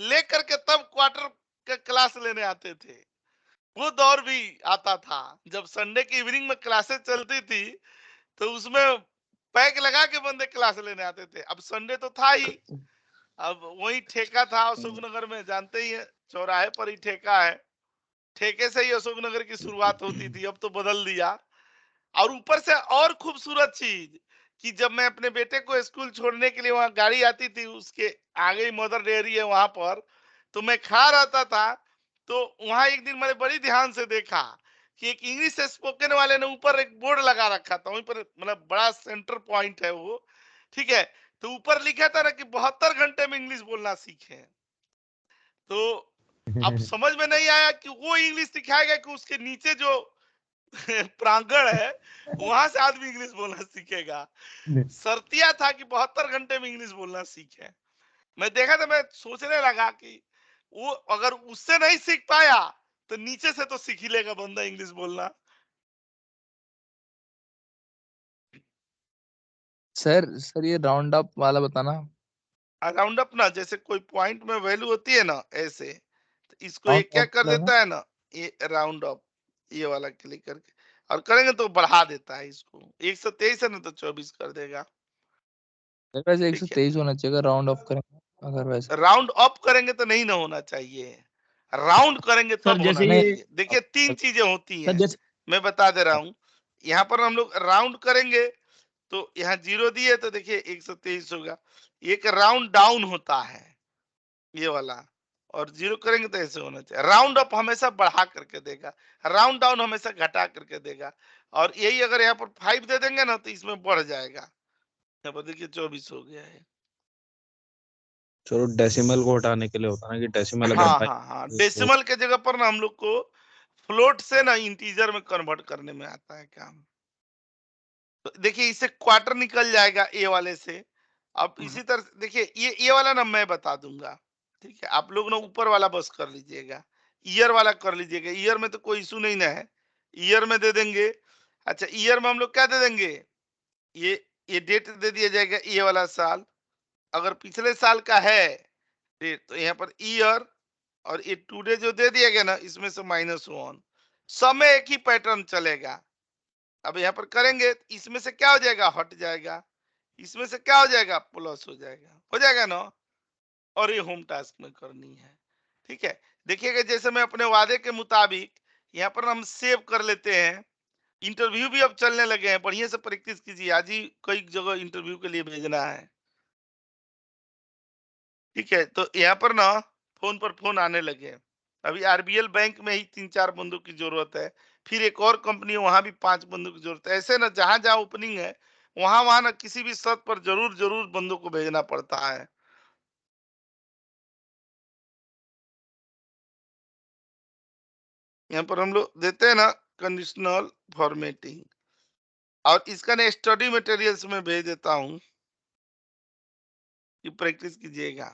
लेकर के तब क्वार्टर का क्लास लेने आते थे। वो दौर भी आता था जब संडे की इवनिंग में क्लासेस चलती थी, तो उसमें पैक लगा के बंदे क्लास लेने आते थे। अब संडे तो था ही, अब वही ठेका था अशोकनगर में, जानते ही है, चौराहे पर ही ठेका है, ठेके से ही अशोकनगर की शुरुआत होती थी, अब तो बदल दिया। और ऊपर से और खूबसूरत चीज कि जब मैं अपने बेटे को स्कूल छोड़ने के लिए वहां गाड़ी आती थी, उसके आगे ही मदर डेयरी है वहां पर, तो मैं खड़ा रहता था, तो वहां एक दिन मैंने बड़ी ध्यान से देखा कि एक इंग्लिश स्पोकन वाले ने ऊपर एक बोर्ड लगा रखा था, वहीं पर मतलब बड़ा सेंटर पॉइंट है वो, ठीक है, तो ऊपर लिखा था ना कि 72 घंटे में इंग्लिश बोलना सीखे। तो अब समझ में नहीं आया कि वो इंग्लिश सिखाएगा कि उसके नीचे जो प्रांगण है वहां से आदमी इंग्लिश बोलना सीखेगा। शर्तिया था कि 72 घंटे में इंग्लिश बोलना सीखे। मैं देखा था, मैं सोचने लगा कि वो अगर उससे नहीं सीख पाया तो नीचे से तो सीख ही लेगा बंदा इंग्लिश बोलना। सर ये राउंड अप वाला बताना। राउंड अप ना, जैसे कोई पॉइंट में वैल्यू होती है ना ऐसे, तो इसको राउंड एक क्या अप कर मतलब देता है ना, ये राउंड अप, ये वाला क्लिक करके और करेंगे तो बढ़ा देता है इसको, 123 है ना तो 24 कर देगा। वैसे ठीक है, 123 होना चाहिए राउंड ऑफ करेंगे अगर वैसे। राउंड अप करेंगे तो नहीं ना होना चाहिए, राउंड करेंगे सर तब होना जैसे ये चाहिए। देखिए 3 चीजें होती सर हैं, जैसे मैं बता दे रहा हूं। यहाँ पर हम लोग राउंड करेंगे तो यहाँ 0 दिए तो देखिए 123 होगा। एक राउंड डाउन होता है ये वाला, और 0 करेंगे तो ऐसे होना चाहिए। राउंड अप हमेशा बढ़ा करके देगा, राउंड डाउन हमेशा घटा करके देगा, और यही अगर यहाँ पर 5 दे देंगे ना तो इसमें बढ़ जाएगा। यहाँ पर देखिए 24 हो गया है। चलो डेसिमल को हटाने के लिए होता है ना कि डेसिमल अगर हाँ बाई हाँ हाँ, तो डेसिमल के जगह पर ना हम लोग को फ्लोट से ना इंटीजर में कन्वर्ट करने में आता है काम। तो देखिए इससे क्वार्टर निकल जाएगा ए वाले से। अब इसी तरह से देखिए ये वाला ना मैं बता दूंगा, ठीक है, आप लोग ना ऊपर वाला बस कर लीजिएगा, ईयर वाला कर लीजिएगा, ईयर में तो कोई इशू नहीं ना है, ईयर में दे देंगे। अच्छा, ईयर में हम लोग क्या दे देंगे, ये ये डेट दे दिया जाएगा, ये वाला साल, अगर पिछले साल का है डेट तो यहाँ पर ईयर, और ये टुडे जो दे दिया गया ना इसमें से -1, सब में एक ही पैटर्न चलेगा। अब यहाँ पर करेंगे तो इसमें से क्या हो जाएगा, हट जाएगा, इसमें से क्या हो जाएगा, प्लस हो जाएगा ना, और ये होम टास्क में करनी है। ठीक है, देखिएगा जैसे मैं अपने वादे के मुताबिक यहाँ पर हम सेव कर लेते हैं। इंटरव्यू भी अब चलने लगे हैं, बढ़िया से प्रैक्टिस कीजिए, आज ही कई जगह इंटरव्यू के लिए भेजना है। ठीक है, तो यहाँ पर ना फोन पर फोन आने लगे हैं। अभी आरबीएल बैंक में ही 3-4 बंदों की जरूरत है, फिर एक और कंपनी है वहां भी 5 बंदों की जरूरत है। ऐसे ना जहां जहां ओपनिंग है वहां वहां ना किसी भी शर्त पर जरूर जरूर बंदों को भेजना पड़ता है। यहाँ पर हम लोग देते हैं ना कंडीशनल फॉर्मेटिंग, और इसका ना स्टडी मटेरियल्स में भेज देता हूँ कि प्रैक्टिस कीजिएगा।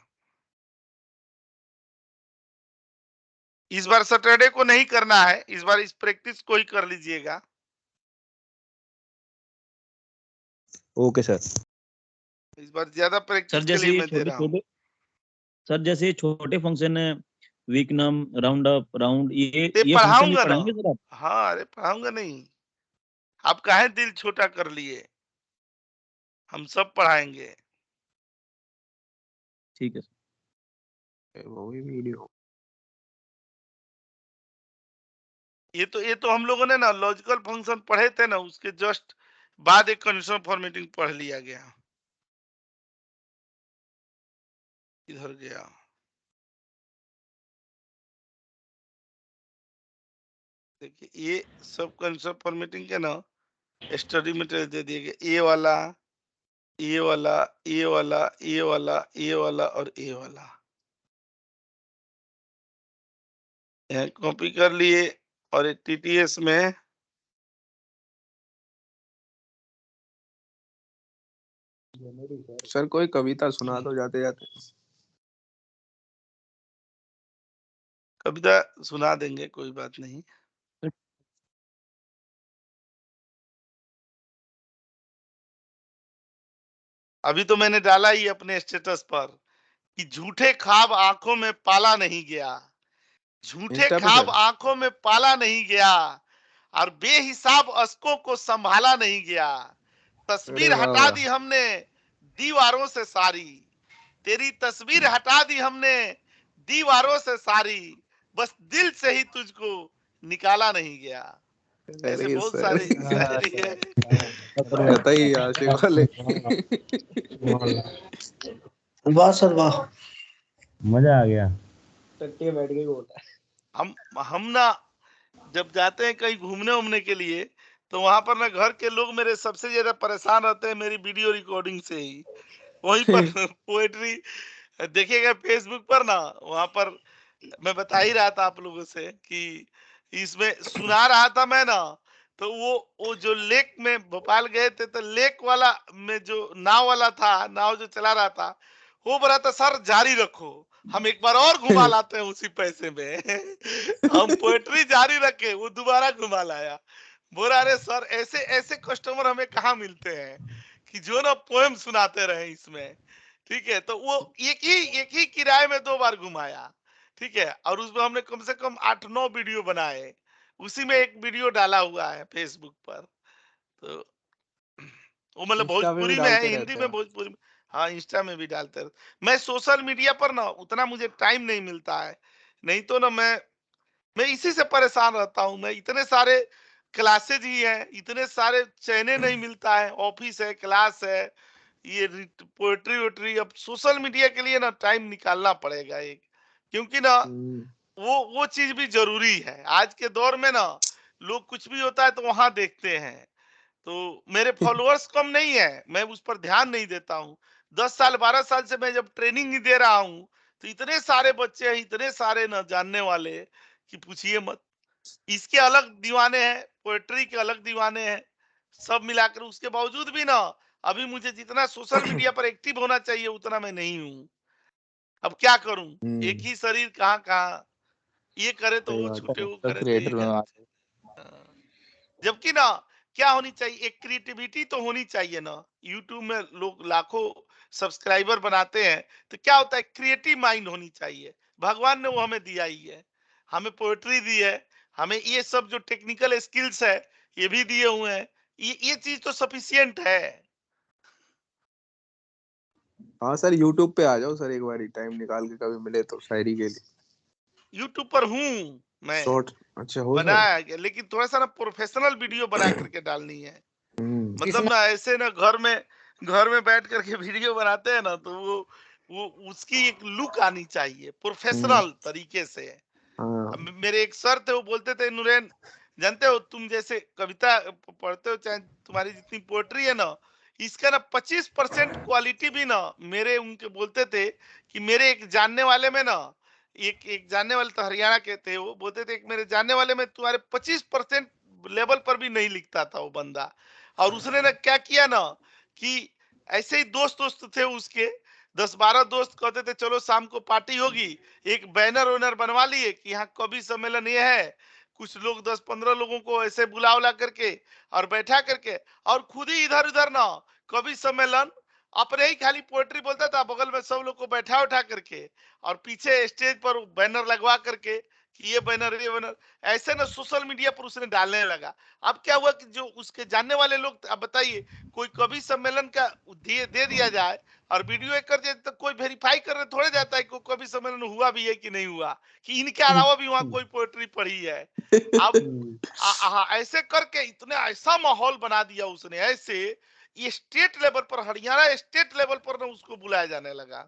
इस बार सैटरडे को नहीं करना है, इस बार इस प्रैक्टिस को ही कर लीजिएगा। Okay sir. इस बार ज्यादा सर प्रैक्टिस के जैसे लिए ये मैं दे छोटे रहा हूँ। छोटे सर जैसे ये छोटे फंक्शन है, वीक नम, राउंड अप, राउंड, ते ये फंक्शन भी पढ़ाऊंगा ना। पढ़ाएंगे सर आप? हाँ, अरे पढ़ाऊंगा नहीं, आप काहे दिल छोटा कर लिए, हम सब पढ़ाएंगे। ठीक है सर। वो भी वीडियो। ये तो हम लोगों ने ना लॉजिकल फंक्शन पढ़े थे ना, उसके जस्ट बाद एक कंडीशनल फॉर्मेटिंग पढ़ लिया गया। इधर गया, देखिए ये सब कंडीशनल फॉर्मेटिंग के ना स्टडी मटेरियल दे दिए गए। ए वाला, ए वाला, ए वाला, ए वाला, ए वाला और ए वाला कॉपी कर लिए, और टीटीएस में सर कोई कविता सुना दो जाते जाते। कविता सुना देंगे, कोई बात नहीं। अभी तो मैंने डाला ही अपने स्टेटस पर कि झूठे ख्वाब आंखों में पाला नहीं गया, झूठे इंस्टा पे ख्वाब सर। आंखों में पाला नहीं गया, और बेहिसाब अश्कों को संभाला नहीं गया। अरे तस्वीर वाह हटा वाह। दी हमने दीवारों से सारी, तेरी तस्वीर हटा दी हमने दीवारों से सारी, बस दिल से ही तुझको निकाला नहीं गया। ऐसे अरे बहुत सर सारे शायरी है। कतई आशिक वाले। वाह सर वाह, मजा आ गया। टट्टी बैठ गई बोला। हम ना जब जाते हैं कहीं घूमने उमने के लिए, तो वहां पर ना घर के लोग मेरे सबसे ज्यादा परेशान रहते हैं मेरी वीडियो रिकॉर्डिंग से ही। वहीं पर पोएट्री देखिएगा फेसबुक पर ना, वहां पर मैं बता ही रहा था आप लोगों से कि इसमें सुना रहा था मैं ना, तो वो जो लेक में भोपाल गए थे, तो लेक वाला में जो नाव वाला था, नाव जो चला रहा था, वो बोला था सर जारी रखो, हम एक बार और घुमा लाते हैं उसी पैसे में। हम पोएट्री जारी रखे, वो दोबारा घुमा लाया। बोला अरे सर ऐसे ऐसे कस्टमर हमें कहाँ मिलते हैं कि जो ना पोएम सुनाते रहे इसमें। ठीक है, तो वो एक ही किराए में 2 बार घुमाया। ठीक है, और उसमें हमने कम से कम 8-9 वीडियो बनाए, उसी में एक वीडियो डाला हुआ है फेसबुक पर। तो वो मतलब इंस्टा पे भी भोजपुरी में है, डालते हिंदी रहते में, हैं। भोजपुरी में। हाँ, इंस्टा में भी डालते रहते। मैं सोशल मीडिया पर ना उतना मुझे टाइम नहीं मिलता है, नहीं तो ना मैं इसी से परेशान रहता हूँ। मैं इतने सारे क्लासेज ही हैं, इतने सारे चैने नहीं मिलता है, ऑफिस है, क्लास है, ये पोएट्री वोट्री, अब सोशल मीडिया के लिए ना टाइम निकालना पड़ेगा एक, क्योंकि ना वो चीज भी जरूरी है। आज के दौर में ना लोग कुछ भी होता है तो वहां देखते हैं। तो मेरे फॉलोअर्स कम नहीं है, मैं उस पर ध्यान नहीं देता हूँ। 10 साल 12 साल से मैं जब ट्रेनिंग ही दे रहा हूँ, तो इतने सारे बच्चे हैं, इतने सारे न जानने वाले कि पूछिए मत। इसके अलग दीवाने हैं, पोएट्री के अलग दीवाने हैं, सब मिलाकर। उसके बावजूद भी ना अभी मुझे जितना सोशल मीडिया पर एक्टिव होना चाहिए उतना मैं नहीं हूँ। अब क्या करूं, एक ही शरीर कहाँ कहाँ, ये करे तो सही वो बात छूटे, है, वो सब करे तो ये क्रिएटर में करे। बात है। हाँ। जबकि ना क्या होनी चाहिए, एक क्रिएटिविटी तो होनी चाहिए ना। यूट्यूब में लोग लाखों सब्सक्राइबर बनाते हैं, तो क्या होता है, क्रिएटिव माइंड होनी चाहिए। भगवान ने वो हमें दिया ही है, हमें पोएट्री दी है, हमें ये सब जो टेक्निकल स्किल्स है ये भी दिए हुए हैं। ये चीज तो सफिशियंट है। हाँ सर यूट्यूब पे आ जाओ सर, एक बार टाइम निकाल के कभी मिले तो शायरी के लिए। यूट्यूब पर हूँ मैं, शॉर्ट अच्छा हो सर। बनाया गया, लेकिन थोड़ा सा ना प्रोफेशनल वीडियो बना करके डालनी है। मतलब इसमें ना ऐसे ना घर में बैठ करके वीडियो बनाते हैं ना, तो वो उसकी एक लुक आनी चाहिए प्रोफेशनल तरीके से। हाँ अब मेरे एक सर थे, वो बोलते थे, नुरैन जानते हो तुम जैसे कविता पढ़ते हो, चाहे तुम्हारी जितनी पोएट्री है ना, इसका ना 25% क्वालिटी भी ना, मेरे उनके बोलते थे कि मेरे एक जानने वाले में ना, एक एक जानने वाले तो हरियाणा के थे, वो बोलते थे, एक मेरे जानने वाले में तुम्हारे 25% लेवल पर भी नहीं लिखता था वो बंदा। और उसने ना क्या किया ना, कि ऐसे ही दोस्त थे उसके, 10-12 दोस्त कहते थे चलो शाम को पार्टी होगी, एक बैनर वैनर बनवा लिए कि यहाँ कवि सम्मेलन ये है, कुछ लोग 10-15 लोगों को ऐसे बुला उला करके और बैठा करके, और खुद ही इधर उधर ना कवि सम्मेलन अपने ही खाली पोएट्री बोलता था, बगल में सब लोग को बैठा उठा करके, और पीछे स्टेज पर बैनर लगवा करके कि ये बैनर ऐसे ना सोशल मीडिया पर उसने डालने लगा। अब क्या हुआ कि जो उसके जानने वाले लोग, अब बताइए, कोई कवि सम्मेलन का दे दिया जाए और वीडियो एक कर दिया, तो कोई वेरीफाई करने थोड़े जाता है कि कवि सम्मेलन हुआ भी है कि नहीं हुआ, कि इनके अलावा भी वहां कोई पोएट्री पढ़ी है। अब ऐसे करके इतने ऐसा माहौल बना दिया उसने, ऐसे ये स्टेट लेवल पर, हरियाणा स्टेट लेवल पर ना उसको बुलाया जाने लगा।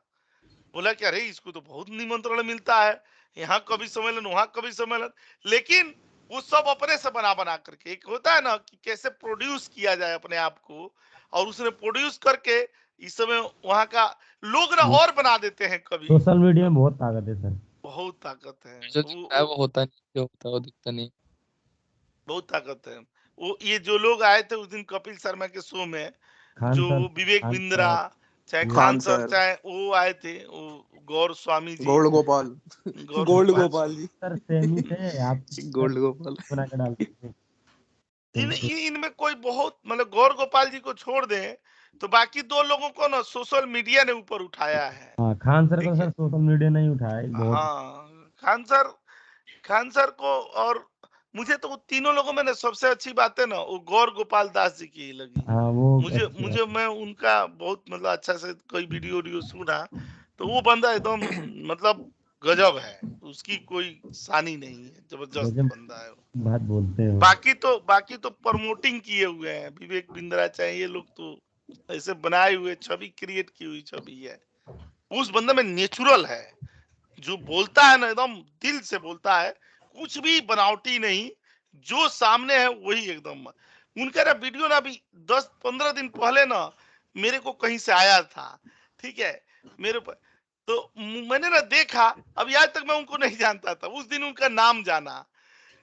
बोला कि अरे इसको तो बहुत निमंत्रण मिलता है, यहाँ कवि सम्मेलन, वहां कवि सम्मेलन, लेकिन वो सब अपने से बना बना करके, एक होता है ना कि कैसे प्रोड्यूस किया जाए अपने आप को, और उसने प्रोड्यूस करके इस समय वहां का लोग ना और बना देते हैं कवि। सोशल मीडिया में बहुत ताकत है सर। बहुत ताकत है, जो दिखता है वो होता नहीं, जो होता है वो दिखता नहीं। बहुत ताकत है। वो ये जो लोग आए थे उस दिन कपिल शर्मा के शो में, खान जो सर, विवेक खान बिंद्रा, सर, चाहे ये खान खान सर, सर, चाहे वो आए थे, वो गौर स्वामी जी, गोल्ड गोपाल, गौर gold Gopal Gopal ji, sir same ही थे आप गोल्ड गोपाल। बना के डालते थे। इनमें कोई बहुत, मतलब गौर गोपाल जी को छोड़ दें तो बाकी दो लोगों को ना सोशल मीडिया ने ऊपर उठाया है। हाँ खान सर को ठीक सर है, सोशल मीडिया नहीं उठाया बहुत। हाँ खान सर को, और मुझे तो वो तीनों लोगों में ना सबसे अच्छी बात है ना, वो गौर गोपाल दास जी की ही लगी। हाँ वो मुझे अच्छी मुझे मैं उनका बहुत मतलब अच्छा से कोई वीडियो सुना, तो वो बंदा एकदम मतलब गजब है, उसकी कोई सानी नहीं है, जबरदस्त गजब बंदा है वो। बात बोलते हैं वो। बाकी तो प्रमोटिंग किए हुए हैं, विवेक बिंद्रा चाहे ये लोग तो ऐसे बनाए हुए छवि, क्रिएट की हुई छवि है। उस बंदे में नेचुरल है, जो बोलता है ना एकदम दिल से बोलता है, कुछ भी बनावटी नहीं, जो सामने है वही एकदम। उनका ना वीडियो ना अभी 10-15 दिन पहले ना मेरे को कहीं से आया था, ठीक है, मेरे पर, तो मैंने ना देखा, अभी आज तक मैं उनको नहीं जानता था, उस दिन उनका नाम जाना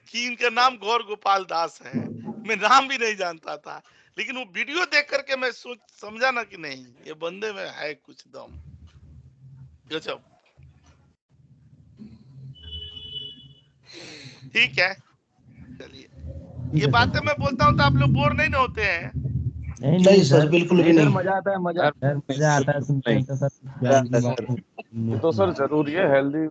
कि इनका नाम गौर गोपाल दास है, मैं नाम भी नहीं जानता था, लेकिन वो वीडियो देख करके मैं सोच समझा ना कि नहीं, ये बंदे में है कुछ दम, गजब। ठीक है, चलिए, ठीक ये है बातें सर। मैं बोलता हूँ तो आप लोग बोर नहीं ना होते हैं? नहीं सर, बिल्कुल भी नहीं सर, नहीं। मजा आता है, मजा सर मजा आता है सुनते हैं तो सर, ज्ञान की बात तो सर जरूरी है हेल्दी